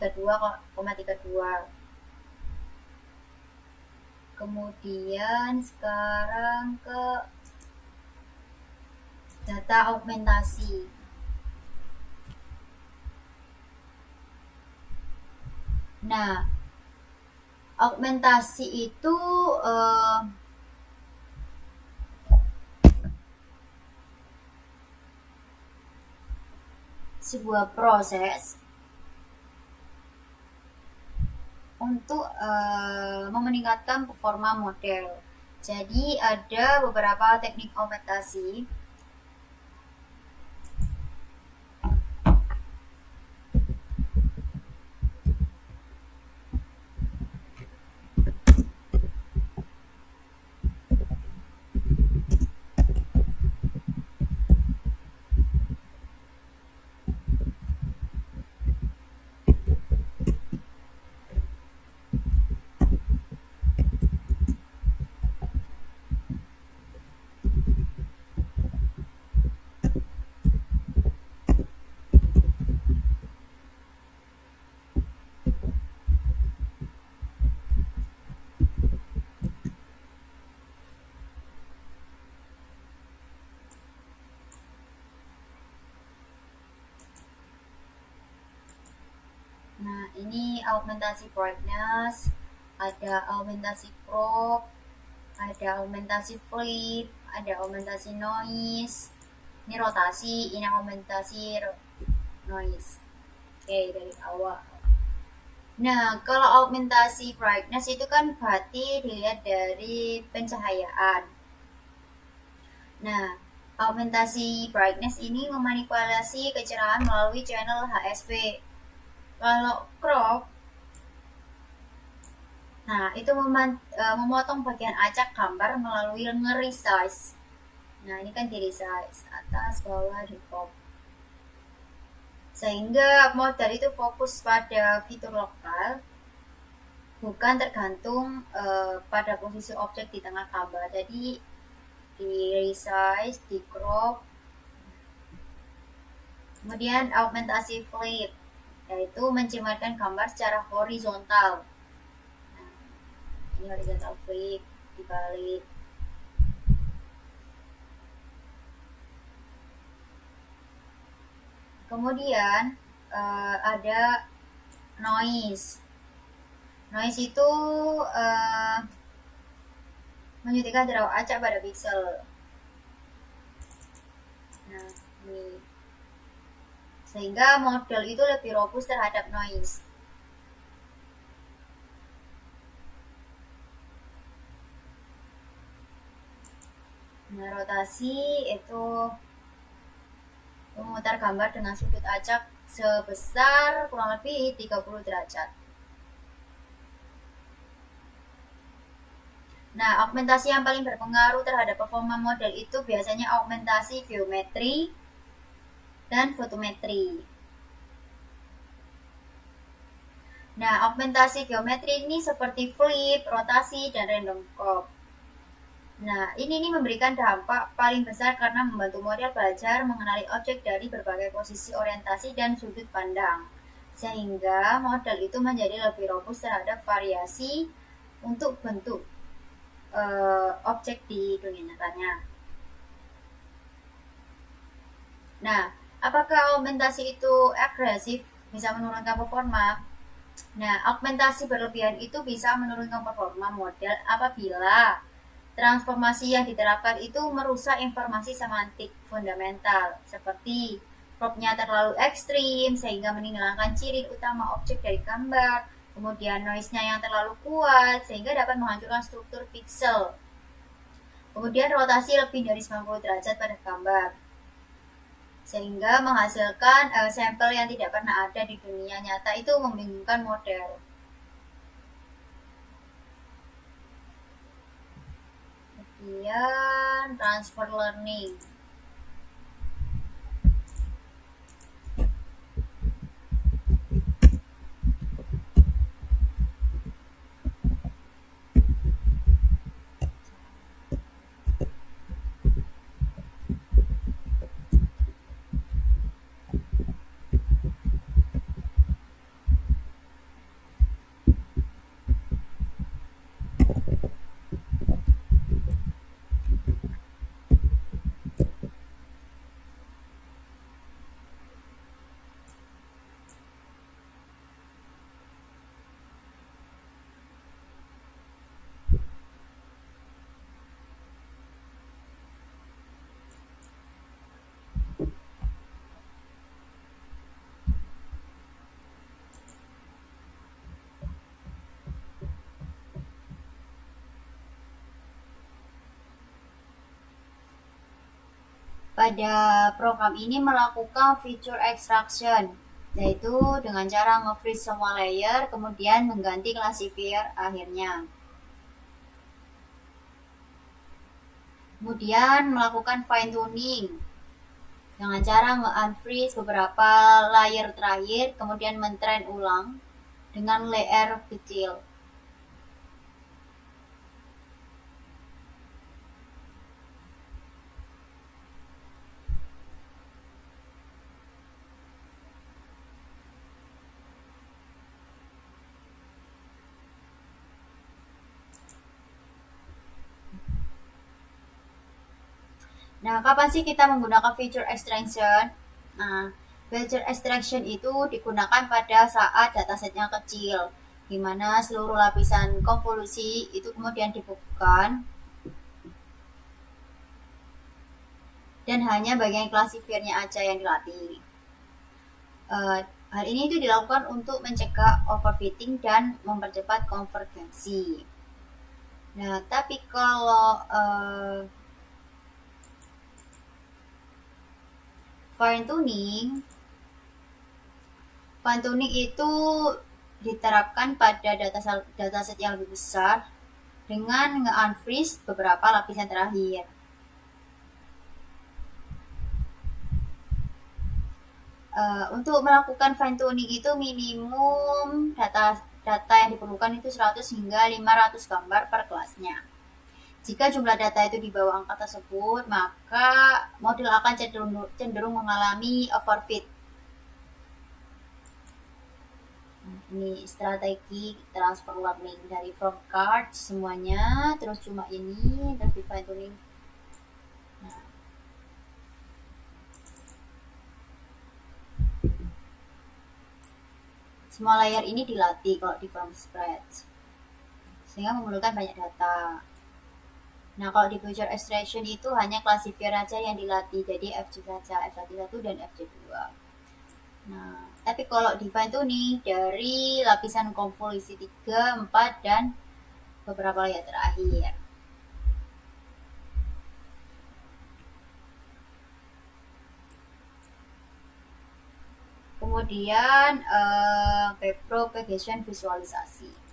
Kemudian sekarang ke data augmentasi. Nah, augmentasi itu sebuah proses untuk meningkatkan performa model. Jadi ada beberapa teknik augmentasi. ini augmentasi brightness, ada augmentasi crop, ada augmentasi flip, ada augmentasi noise. Ini rotasi, ini augmentasi noise. Oke, dari awal. Nah, kalau augmentasi brightness itu kan berarti dilihat dari pencahayaan. Nah, augmentasi brightness ini memanipulasi kecerahan melalui channel HSV. Kalau crop, nah itu memotong bagian acak gambar melalui nge-resize. Nah, ini kan di resize, atas, bawah, di crop. Sehingga model itu fokus pada fitur lokal, bukan tergantung pada posisi objek di tengah gambar. Jadi di resize, di crop. Kemudian augmentasi flip, yaitu mencimatkan gambar secara horizontal. Nah, ini horizontal flip, dibalik. Kemudian ada noise. Noise itu menyuntikkan jarak acak pada pixel. Nah, ini sehingga model itu lebih robust terhadap noise. Nah, rotasi itu memutar gambar dengan sudut acak sebesar kurang lebih 30 derajat. Nah, augmentasi yang paling berpengaruh terhadap performa model itu biasanya augmentasi geometri dan fotometri. Nah, augmentasi geometri ini seperti flip, rotasi, dan random crop. Nah, ini memberikan dampak paling besar karena membantu model belajar mengenali objek dari berbagai posisi orientasi dan sudut pandang. Sehingga model itu menjadi lebih robust terhadap variasi untuk bentuk objek di dunia nyatanya. Nah, apakah augmentasi itu agresif, bisa menurunkan performa? Nah, augmentasi berlebihan itu bisa menurunkan performa model apabila transformasi yang diterapkan itu merusak informasi semantik fundamental, seperti cropnya terlalu ekstrim sehingga meninggalkan ciri utama objek dari gambar, kemudian noise-nya yang terlalu kuat sehingga dapat menghancurkan struktur pixel, kemudian rotasi lebih dari 90 derajat pada gambar, sehingga menghasilkan sampel yang tidak pernah ada di dunia nyata. Itu membingungkan model. Kemudian transfer learning. Pada program ini melakukan feature extraction, yaitu dengan cara nge-freeze semua layer, kemudian mengganti classifier akhirnya. Kemudian melakukan fine tuning dengan cara nge-unfreeze beberapa layer terakhir, kemudian men-train ulang dengan layer kecil. Nah, kapan sih kita menggunakan feature extraction? Nah, Feature extraction itu digunakan pada saat datasetnya kecil, di mana seluruh lapisan konvolusi itu kemudian dibukukan dan hanya bagian klasifiernya aja yang dilatih. Hal ini itu dilakukan untuk mencegah overfitting dan mempercepat konvergensi. Nah, tapi kalau fine tuning, fine tuning itu diterapkan pada dataset yang lebih besar dengan nge-unfreeze beberapa lapisan terakhir. Untuk melakukan fine tuning itu minimum data yang diperlukan itu 100 hingga 500 gambar per kelasnya. Jika jumlah data itu di bawah angka tersebut, maka model akan cenderung mengalami overfit. Ini strategi transfer learning dari from card semuanya, terus cuma ini, terus di fine tuning. Nah, semua layer ini dilatih kalau di from scratch, sehingga memerlukan banyak data. Nah, kalau di feature extraction itu hanya classifier aja yang dilatih, jadi FJ saja, F1 dan FJ2. Nah, tapi kalau di fine tuning dari lapisan konvolusi 3, 4, dan beberapa layer terakhir. Kemudian propagation visualisasi.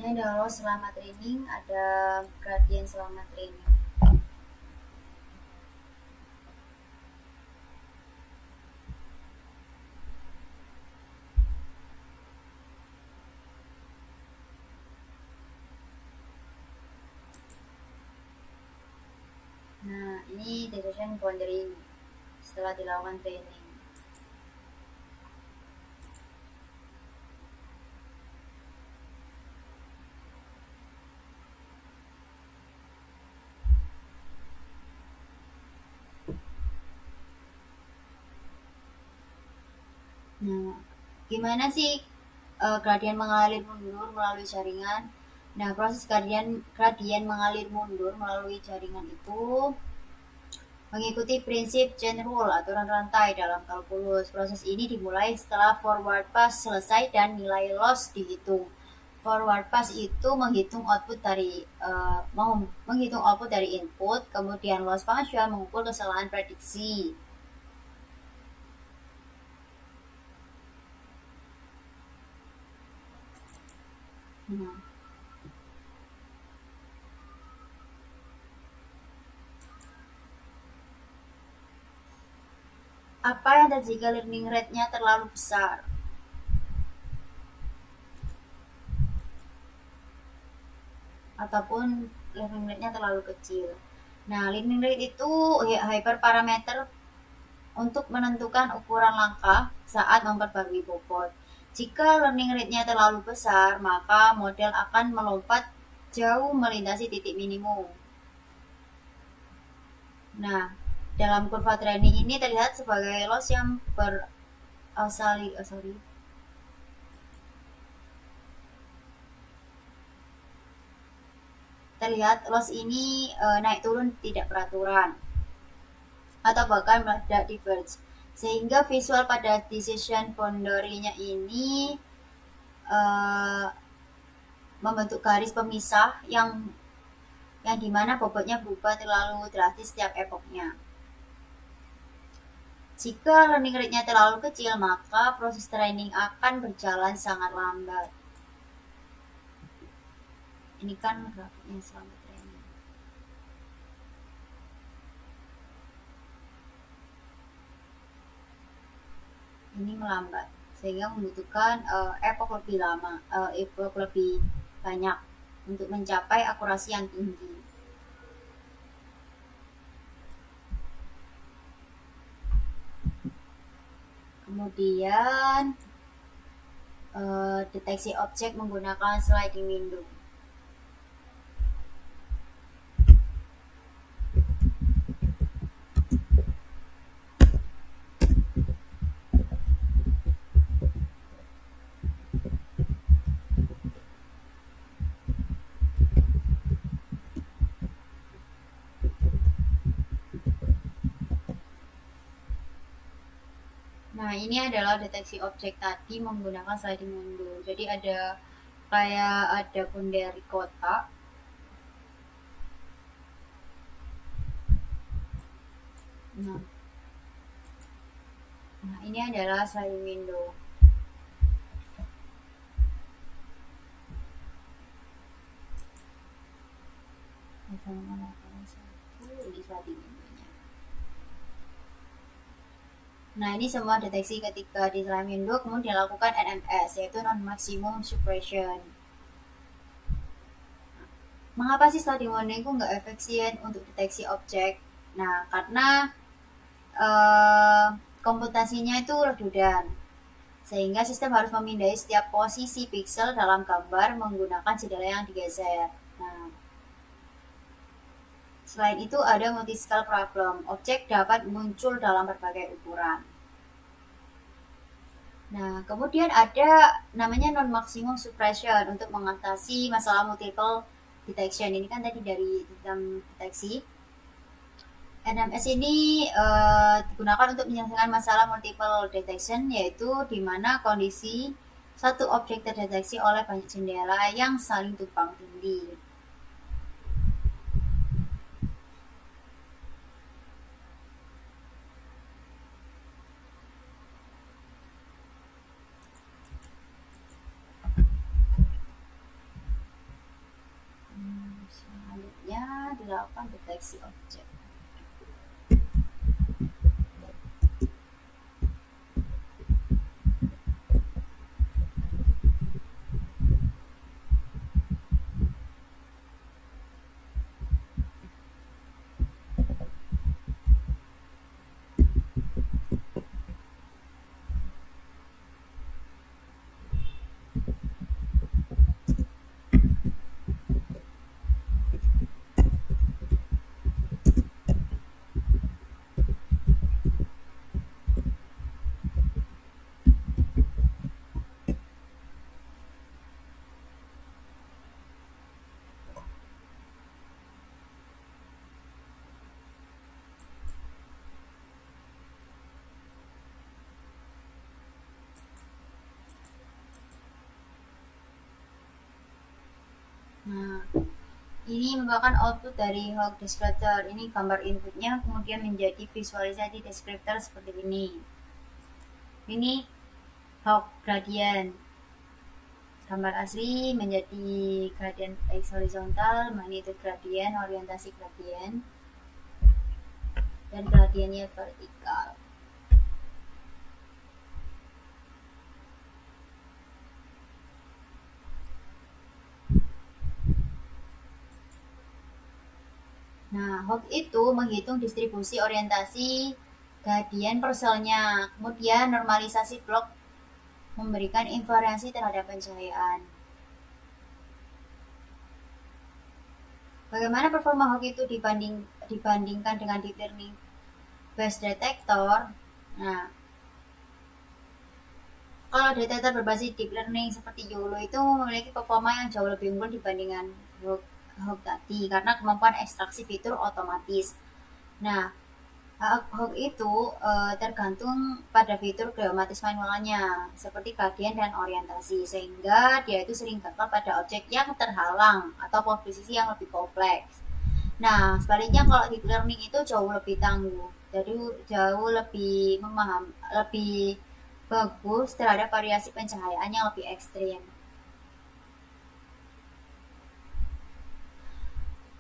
Ini ada loss selama training, ada gradient selama training. Nah, ini decision boundary setelah dilakukan training. Nah, gimana sih gradien mengalir mundur melalui jaringan? Nah, proses gradien mengalir mundur melalui jaringan itu mengikuti prinsip chain rule, aturan rantai dalam kalkulus. Proses ini dimulai setelah forward pass selesai dan nilai loss dihitung. Forward pass itu menghitung output dari input, kemudian loss function mengukur kesalahan prediksi. Apa yang terjadi jika learning rate-nya terlalu besar? Ataupun learning rate-nya terlalu kecil. Nah, learning rate itu hyperparameter untuk menentukan ukuran langkah saat memperbarui bobot. Jika learning rate-nya terlalu besar, maka model akan melompat jauh melintasi titik minimum. Nah, dalam kurva training ini terlihat sebagai loss yang terlihat loss ini naik turun tidak beraturan atau bahkan meledak diverge, sehingga visual pada decision boundary-nya ini membentuk garis pemisah yang dimana bobotnya berubah terlalu drastis setiap epoknya. Jika learning rate-nya terlalu kecil, maka proses training akan berjalan sangat lambat. Ini kan grafiknya selama training. Ini melambat, sehingga membutuhkan epok lebih lama, epok lebih banyak. untuk mencapai akurasi yang tinggi. Kemudian deteksi objek menggunakan sliding window. Nah, ini adalah deteksi objek tadi menggunakan sliding window. Jadi ada kayak ada pun dari kotak. Nah, ini adalah sliding window. Ini sliding window-nya. Nah, ini semua deteksi ketika di sliding window kemudian dilakukan NMS, yaitu non-maximum suppression. Mengapa sih sliding window itu nggak efisien untuk deteksi objek? Nah, karena komputasinya itu redundant, sehingga sistem harus memindai setiap posisi piksel dalam gambar menggunakan jendela yang digeser. Nah, selain itu ada multi-scale problem. Objek dapat muncul dalam berbagai ukuran. Nah, kemudian ada namanya non-maximum suppression untuk mengatasi masalah multiple detection. Ini kan tadi dari tentang deteksi. NMS ini digunakan untuk menyelesaikan masalah multiple detection, yaitu di mana kondisi satu objek terdeteksi oleh banyak jendela yang saling tumpang tindih. Selanjutnya dilakukan deteksi objek. Nah, ini merupakan output dari Hawk Descriptor. Ini gambar inputnya kemudian menjadi visualisasi descriptor seperti ini. Ini Hawk gradient. Gambar asli menjadi gradient x horizontal, magnitude gradient, orientasi gradient, dan gradientnya vertikal. Nah, Hawk itu menghitung distribusi orientasi gradient per selnya, kemudian normalisasi blok memberikan invariansi terhadap pencahayaan. Bagaimana performa Hawk itu dibandingkan dengan deep learning based detector? Nah, kalau detektor berbasis deep learning seperti YOLO itu memiliki performa yang jauh lebih unggul dibandingkan Hawk tadi karena kemampuan ekstraksi fitur otomatis. Nah, Hawk itu tergantung pada fitur geometris manualnya seperti gradient dan orientasi, sehingga dia itu sering gagal pada objek yang terhalang atau posisi yang lebih kompleks. Nah, sebaliknya kalau deep learning itu jauh lebih tangguh, jadi jauh lebih lebih bagus terhadap variasi pencahayaan yang lebih ekstrim.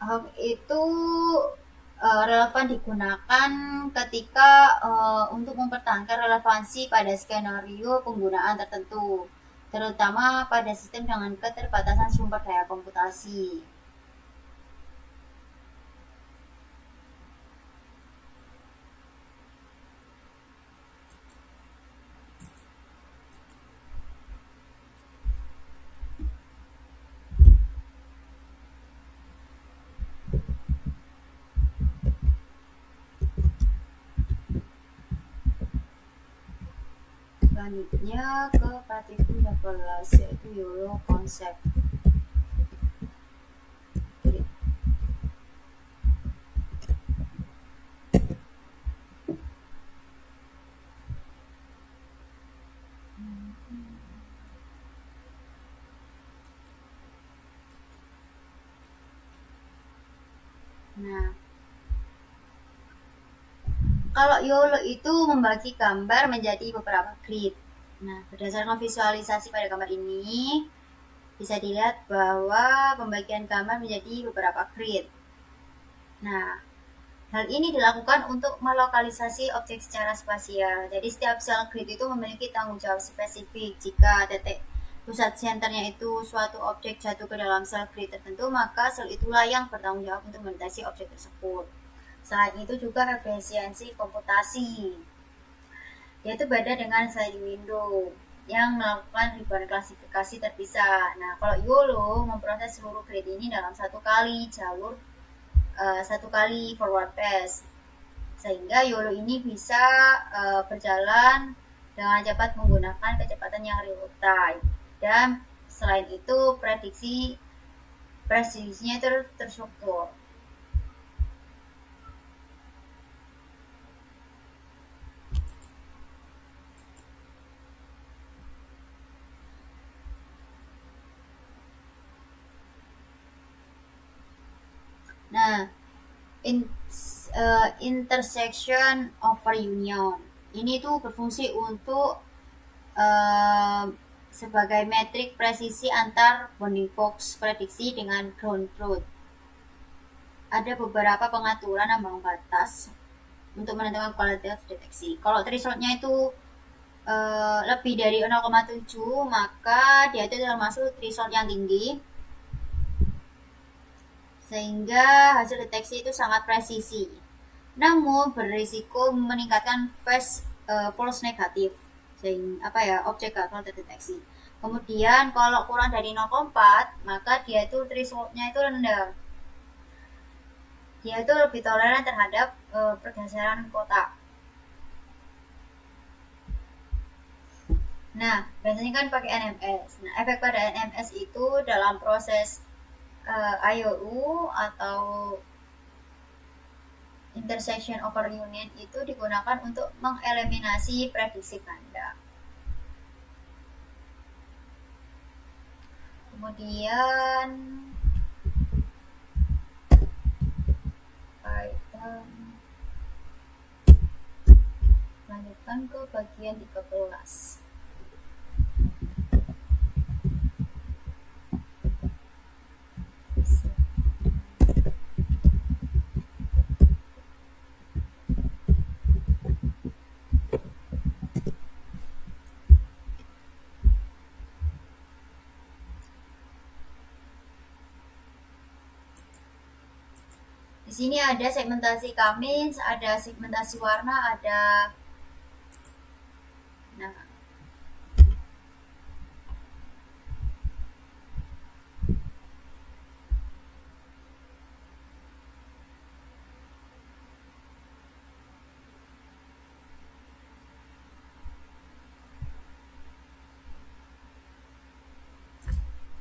Hawk itu relevan digunakan ketika untuk mempertahankan relevansi pada skenario penggunaan tertentu. terutama pada sistem dengan keterbatasan sumber daya komputasi. Selanjutnya ke praktikum 12 yaitu YOLO konsep. Nah, kalau YOLO itu membagi gambar menjadi beberapa grid. Nah, berdasarkan visualisasi pada gambar ini, bisa dilihat bahwa pembagian gambar menjadi beberapa grid. Nah, hal ini dilakukan untuk melokalisasi objek secara spasial. Jadi setiap sel grid itu memiliki tanggung jawab spesifik. Jika titik pusat senternya itu suatu objek jatuh ke dalam sel grid tertentu, maka sel itulah yang bertanggung jawab untuk melintasi objek tersebut. Selain itu juga efisiensi komputasi, yaitu beda dengan sliding window yang melakukan ribuan klasifikasi terpisah. Nah, kalau YOLO memproses seluruh grid ini dalam satu kali jalur, satu kali forward pass, sehingga YOLO ini bisa berjalan dengan cepat menggunakan kecepatan yang real time. Dan selain itu prediksinya terstruktur. Nah, intersection over union ini tuh berfungsi untuk sebagai metrik presisi antar bounding box prediksi dengan ground truth. Ada beberapa pengaturan ambang batas untuk menentukan kualitas deteksi. Kalau thresholdnya itu lebih dari 0,7, maka dia itu termasuk threshold yang tinggi, sehingga hasil deteksi itu sangat presisi. Namun berisiko meningkatkan false negatif, sehingga objek gagal terdeteksi. Kemudian kalau kurang dari 0,4, maka dia itu thresholdnya itu rendah. Dia itu lebih toleran terhadap pergeseran kotak. Nah, biasanya kan pakai NMS. Nah, efek pada NMS itu dalam proses IOU atau intersection over union itu digunakan untuk mengeliminasi prediksi ganda. Kemudian lanjutkan ke bagian 13. Di sini ada segmentasi Cummins, ada segmentasi warna, ada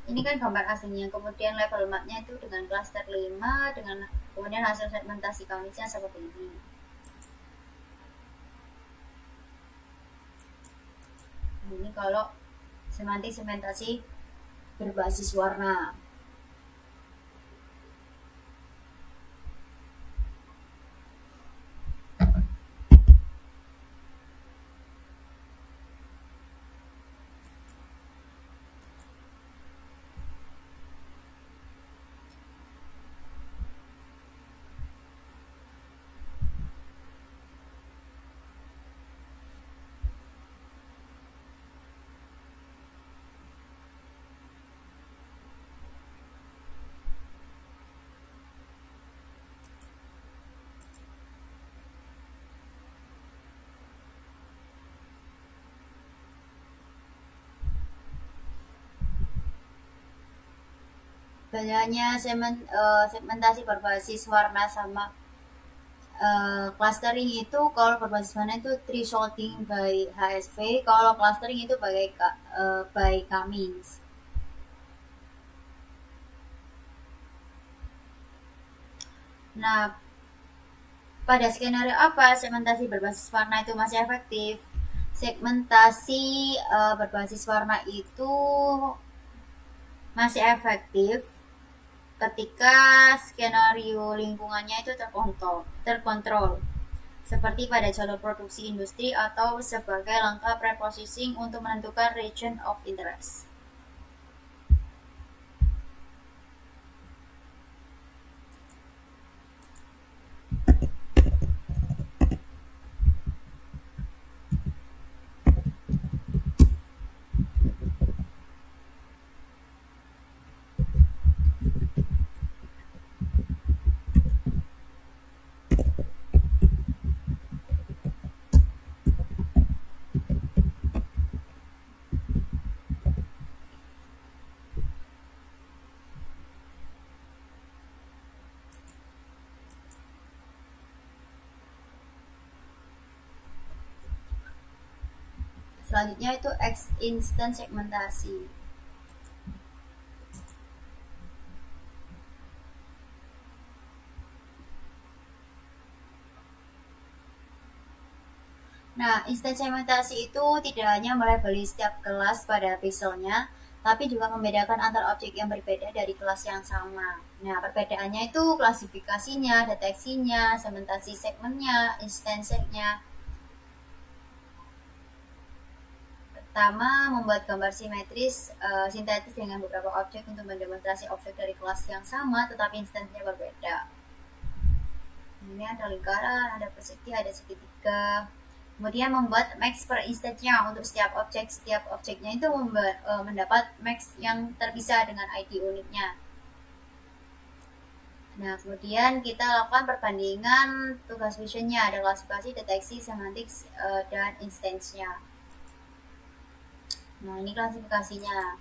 ini kan gambar aslinya, kemudian level mapnya itu dengan klaster 5, dengan kemudian hasil segmentasi Cumminsnya seperti ini. Ini kalau semantik segmentasi berbasis warna. Bedanya segmentasi berbasis warna sama clustering itu, kalau berbasis warna itu thresholding by HSV, kalau clustering itu by Cummings. Nah, pada skenario apa segmentasi berbasis warna itu masih efektif? Segmentasi berbasis warna itu masih efektif ketika skenario lingkungannya itu terkontrol, seperti pada jalur produksi industri atau sebagai langkah preprocessing untuk menentukan region of interest. Selanjutnya itu X-instant segmentasi. Nah, instant segmentasi itu tidak hanya melabeli setiap kelas pada pixelnya, tapi juga membedakan antar objek yang berbeda dari kelas yang sama. Nah, perbedaannya itu klasifikasinya, deteksinya, segmentasi segmennya, instant segnya. Pertama, membuat gambar sintetis dengan beberapa objek untuk mendemonstrasi objek dari kelas yang sama tetapi instansinya berbeda. Ini ada lingkaran, ada persegi, ada segitiga. Kemudian membuat max per instance-nya untuk setiap objeknya itu mendapat max yang terpisah dengan ID uniknya. Nah, kemudian kita lakukan perbandingan tugas vision-nya, ada klasifikasi, deteksi, semantik, dan instance-nya. Nah, ini klasifikasinya.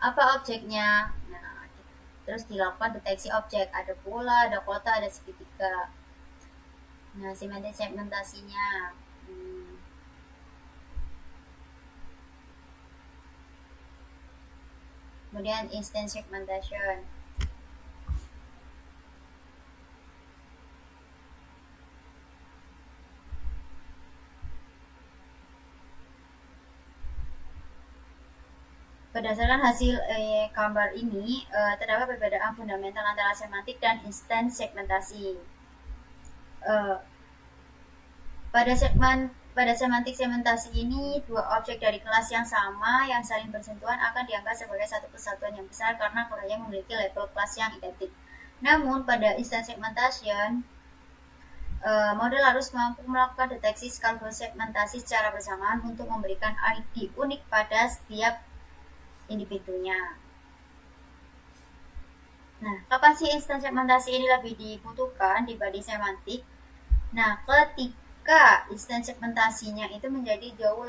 Apa objeknya? Nah, terus dilakukan deteksi objek, ada bola, ada kotak, ada segitiga. Nah, semantik segmentasinya. Kemudian instant segmentation. Berdasarkan hasil gambar ini, terdapat perbedaan fundamental antara semantik dan instant segmentasi. Pada semantik segmentasi ini, dua objek dari kelas yang sama yang saling bersentuhan akan dianggap sebagai satu kesatuan yang besar karena keduanya memiliki label kelas yang identik. Namun, pada instant segmentation, model harus mampu melakukan deteksi sekaligus segmentasi secara bersamaan untuk memberikan ID unik pada setiap individunya. Nah, kapan sih instant segmentasi ini lebih dibutuhkan dibanding semantik? Nah, ketika instant segmentasinya itu menjadi jauh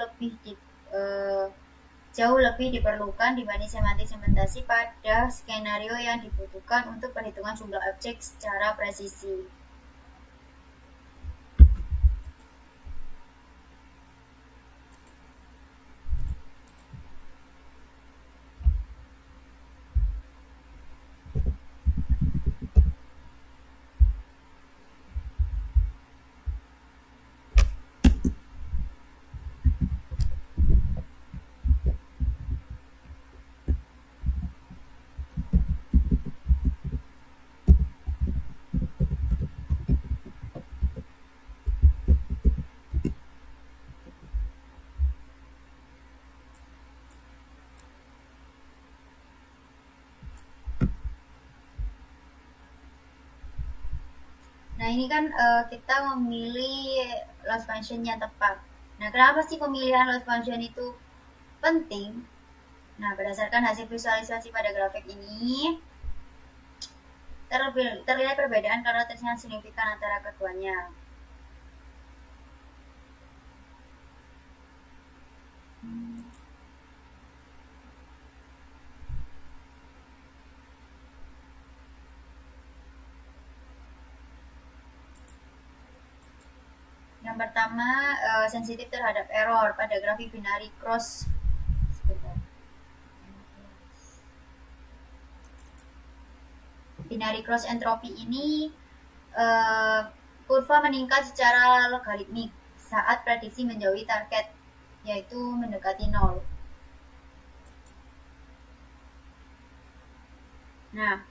lebih diperlukan dibanding semantik segmentasi pada skenario yang dibutuhkan untuk perhitungan jumlah objek secara presisi. Nah, ini kan kita memilih loss function yang tepat. Nah, kenapa sih pemilihan loss function itu penting? Nah, berdasarkan hasil visualisasi pada grafik ini, terlihat perbedaan karakteristik yang signifikan antara keduanya. Yang pertama, sensitif terhadap error pada grafik binary cross. Sebentar. Binary cross entropi ini kurva meningkat secara logaritmik saat prediksi menjauhi target, yaitu mendekati 0. Nah,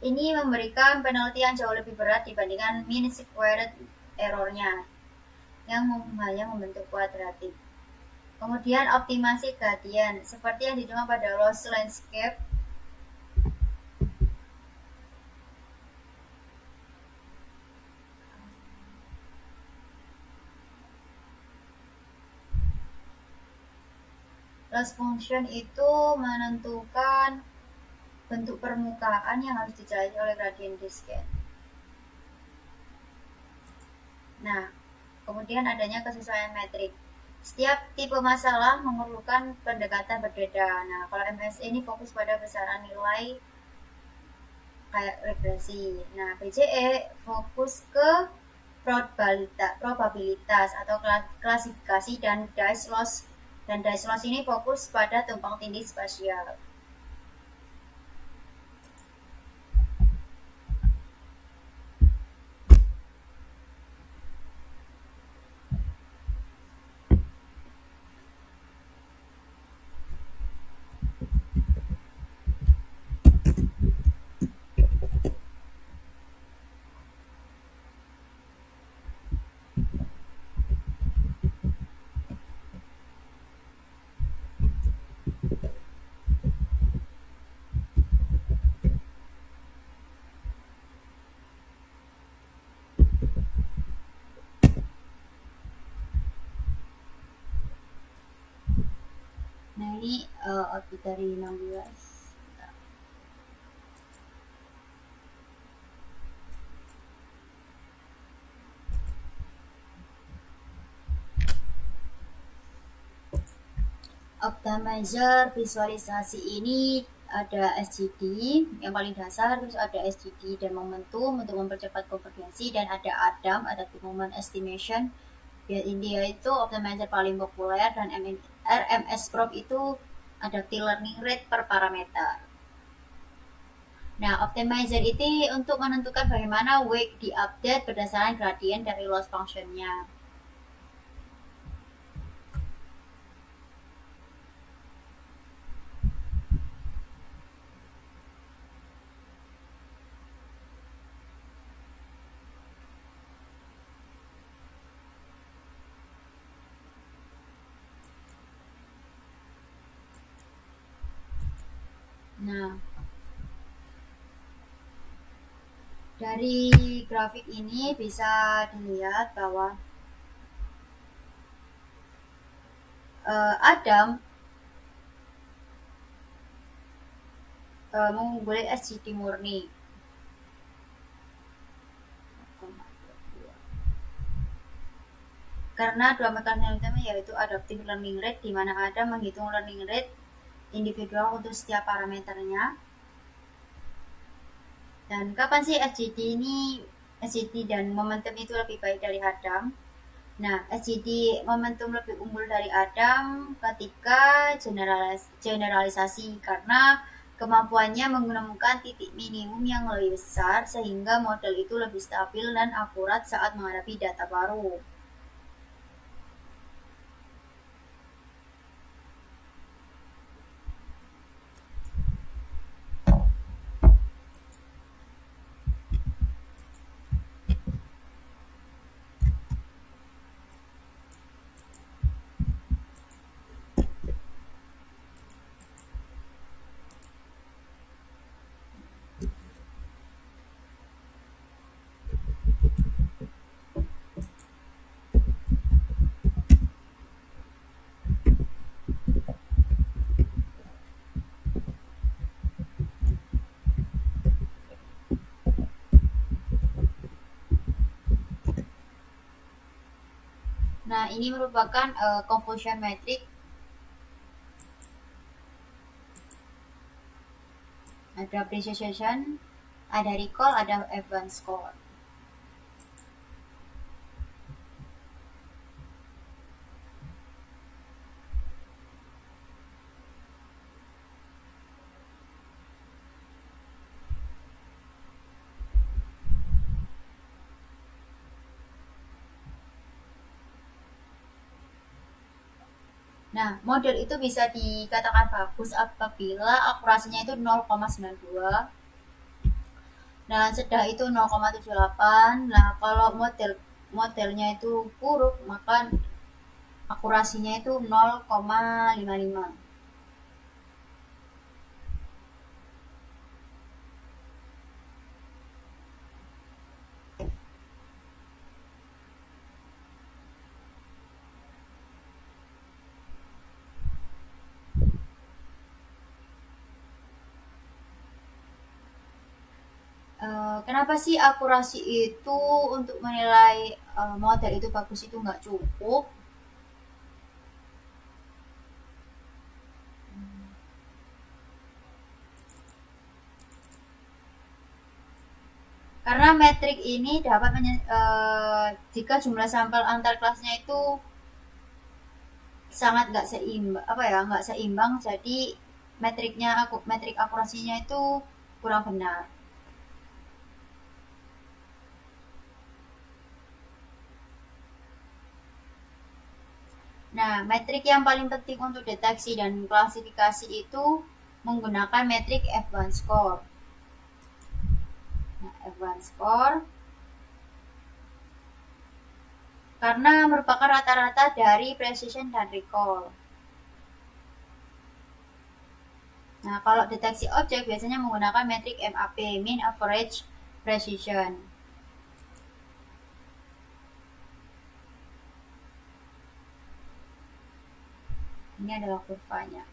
ini memberikan penalti yang jauh lebih berat dibandingkan mean squared errornya yang hanya membentuk kuadratik. Kemudian optimasi gradient seperti yang diterima pada loss landscape. Loss function itu menentukan bentuk permukaan yang harus dijalani oleh gradient descent. Nah, kemudian adanya kesesuaian metrik. Setiap tipe masalah memerlukan pendekatan berbeda. Nah, kalau MSE ini fokus pada besaran nilai kayak regresi. Nah, BCE fokus ke probabilitas atau klasifikasi dan dice loss. Dan dice loss ini fokus pada tumpang tindih spasial. Nah, ini output dari 16. Optimizer visualisasi ini ada SGD yang paling dasar, terus ada SGD dan momentum untuk mempercepat konvergensi, dan ada ADAM, Adaptive Moment Estimation. Ya, India itu optimizer paling populer, dan RMS Probe itu adaptive learning rate per parameter. Nah, optimizer itu untuk menentukan bagaimana weight diupdate berdasarkan gradient dari loss function-nya. Nah, dari grafik ini bisa dilihat bahwa Adam mengungguli SGD murni. Karena dua mekanisme utama yaitu adaptive learning rate, di mana Adam menghitung learning rate individual untuk setiap parameternya. Dan kapan sih SGD dan momentum itu lebih baik dari Adam? Nah, SGD momentum lebih unggul dari Adam ketika generalisasi, karena kemampuannya menemukan titik minimum yang lebih besar sehingga model itu lebih stabil dan akurat saat menghadapi data baru. Nah, ini merupakan confusion metric Ada precision, ada recall, ada advanced score. Nah, model itu bisa dikatakan bagus apabila akurasinya itu 0,92 dan sedang itu 0,78. Nah, kalau modelnya itu buruk, maka akurasinya itu 0,55. Kenapa sih akurasi itu untuk menilai model itu bagus itu nggak cukup? Karena metrik ini dapat jika jumlah sampel antar kelasnya itu sangat nggak seimbang, jadi metrik akurasinya itu kurang benar. Nah, metrik yang paling penting untuk deteksi dan klasifikasi itu menggunakan metrik F1 score. Nah, F1 score karena merupakan rata-rata dari precision dan recall. Nah, kalau deteksi objek biasanya menggunakan metrik MAP, Mean Average Precision. Ini adalah kurvanya.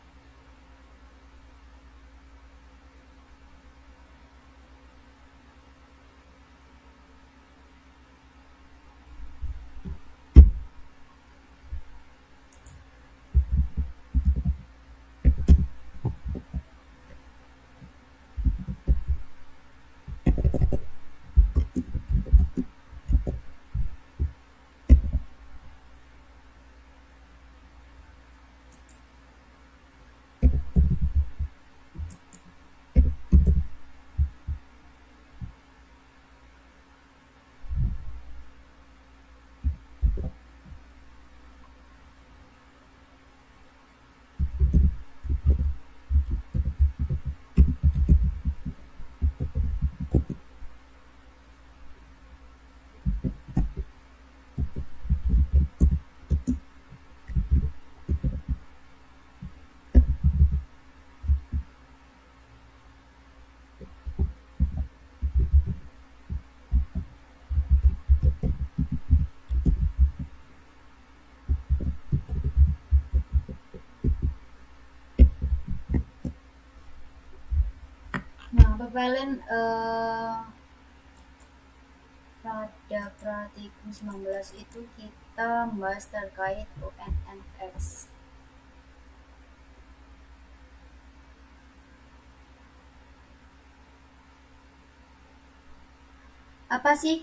Nah, pepelen pada praktikum 19 itu kita membahas terkait ONNX. Apa sih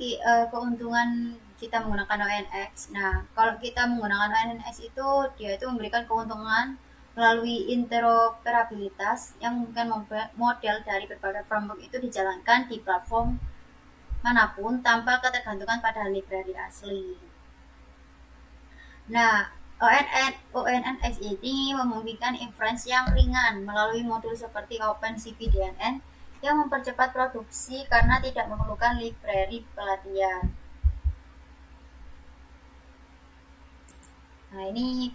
keuntungan kita menggunakan ONX? Nah, kalau kita menggunakan ONX itu dia itu memberikan keuntungan melalui interoperabilitas yang mungkin model dari berbagai framework itu dijalankan di platform manapun tanpa ketergantungan pada library asli. Nah, ONNX ini memungkinkan inference yang ringan melalui modul seperti OpenCV-DNN yang mempercepat produksi karena tidak memerlukan library pelatihan. Nah, ini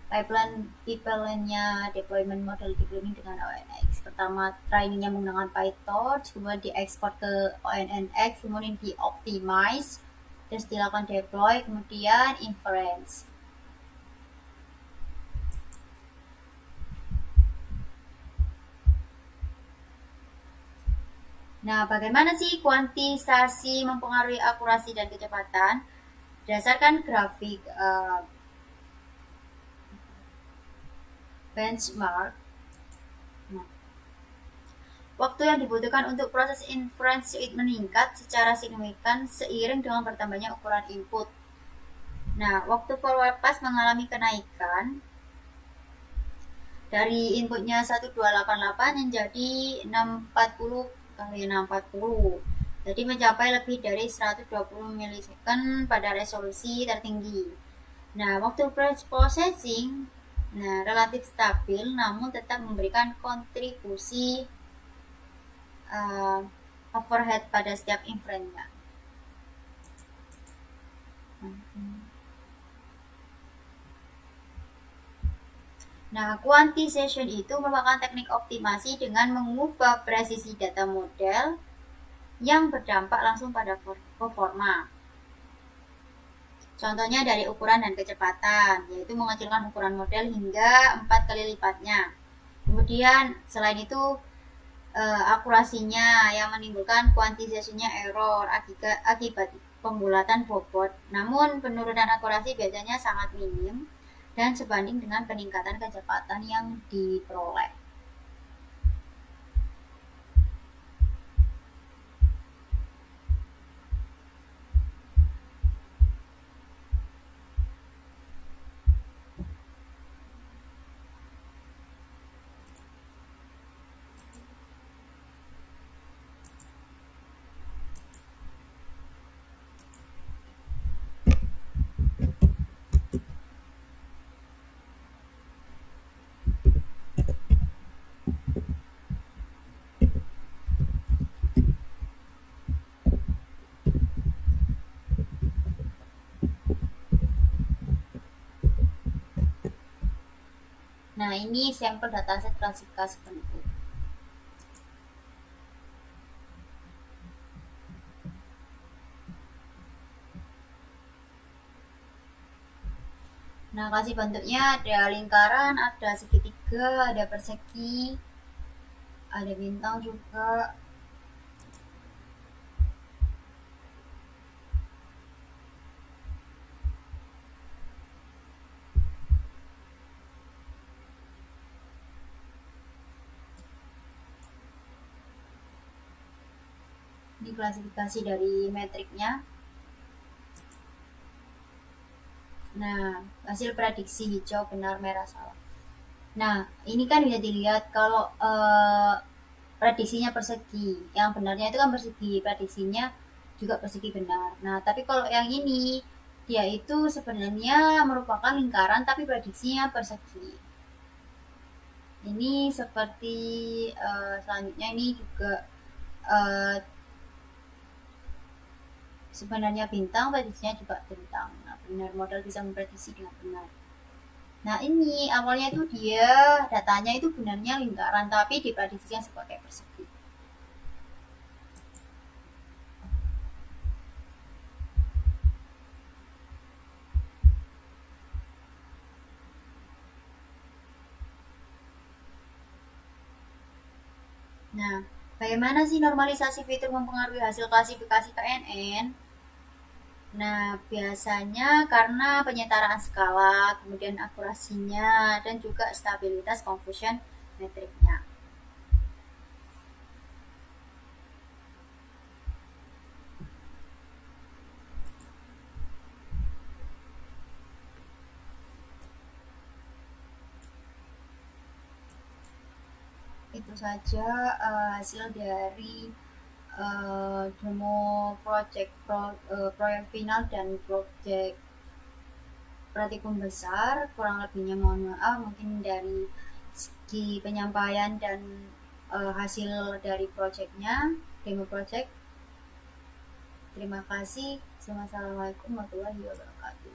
pipeline-nya deployment model deep learning dengan ONNX. Pertama, trainingnya menggunakan PyTorch, kemudian diekspor ke ONNX, kemudian di-optimize, terus dilakukan deploy, kemudian inference. Nah, bagaimana sih kuantisasi mempengaruhi akurasi dan kecepatan? Berdasarkan grafik benchmark. Nah, waktu yang dibutuhkan untuk proses inference meningkat secara signifikan seiring dengan bertambahnya ukuran input. Nah, waktu forward pass mengalami kenaikan dari inputnya 1288 menjadi 640 kali 640. Jadi mencapai lebih dari 120 milisecond pada resolusi tertinggi. Nah, waktu processing relatif stabil namun tetap memberikan kontribusi overhead pada setiap inference-nya. Nah, quantization itu merupakan teknik optimasi dengan mengubah presisi data model yang berdampak langsung pada performa. Contohnya dari ukuran dan kecepatan, yaitu mengecilkan ukuran model hingga 4 kali lipatnya. Kemudian selain itu akurasinya yang menimbulkan quantization-nya error akibat pembulatan bobot. Namun penurunan akurasi biasanya sangat minim dan sebanding dengan peningkatan kecepatan yang diperoleh. Nah, ini sampel dataset klasifikasi penduduk. Nah, kasih bentuknya ada lingkaran, ada segitiga, ada persegi, ada bintang juga. Ini klasifikasi dari metriknya. Nah, hasil prediksi hijau benar, merah salah. Nah, ini kan bisa dilihat kalau prediksinya persegi. Yang benarnya itu kan persegi, prediksinya juga persegi benar. Nah, tapi kalau yang ini dia itu sebenarnya merupakan lingkaran tapi prediksinya persegi. Ini seperti selanjutnya ini juga sebenarnya bintang, prediksinya juga bintang. Nah, benar, model bisa memprediksi dengan benar. Nah, ini awalnya itu dia datanya itu benarnya lingkaran tapi diprediksinya sebagai persegi. Nah, bagaimana sih normalisasi fitur mempengaruhi hasil klasifikasi KNN? Nah, biasanya karena penyetaraan skala, kemudian akurasinya, dan juga stabilitas confusion metriknya. Itu saja hasil dari demo proyek final dan proyek praktikum besar. Kurang lebihnya mohon maaf, mungkin dari segi penyampaian dan hasil dari proyeknya, demo proyek. Terima kasih. Assalamualaikum warahmatullahi wabarakatuh.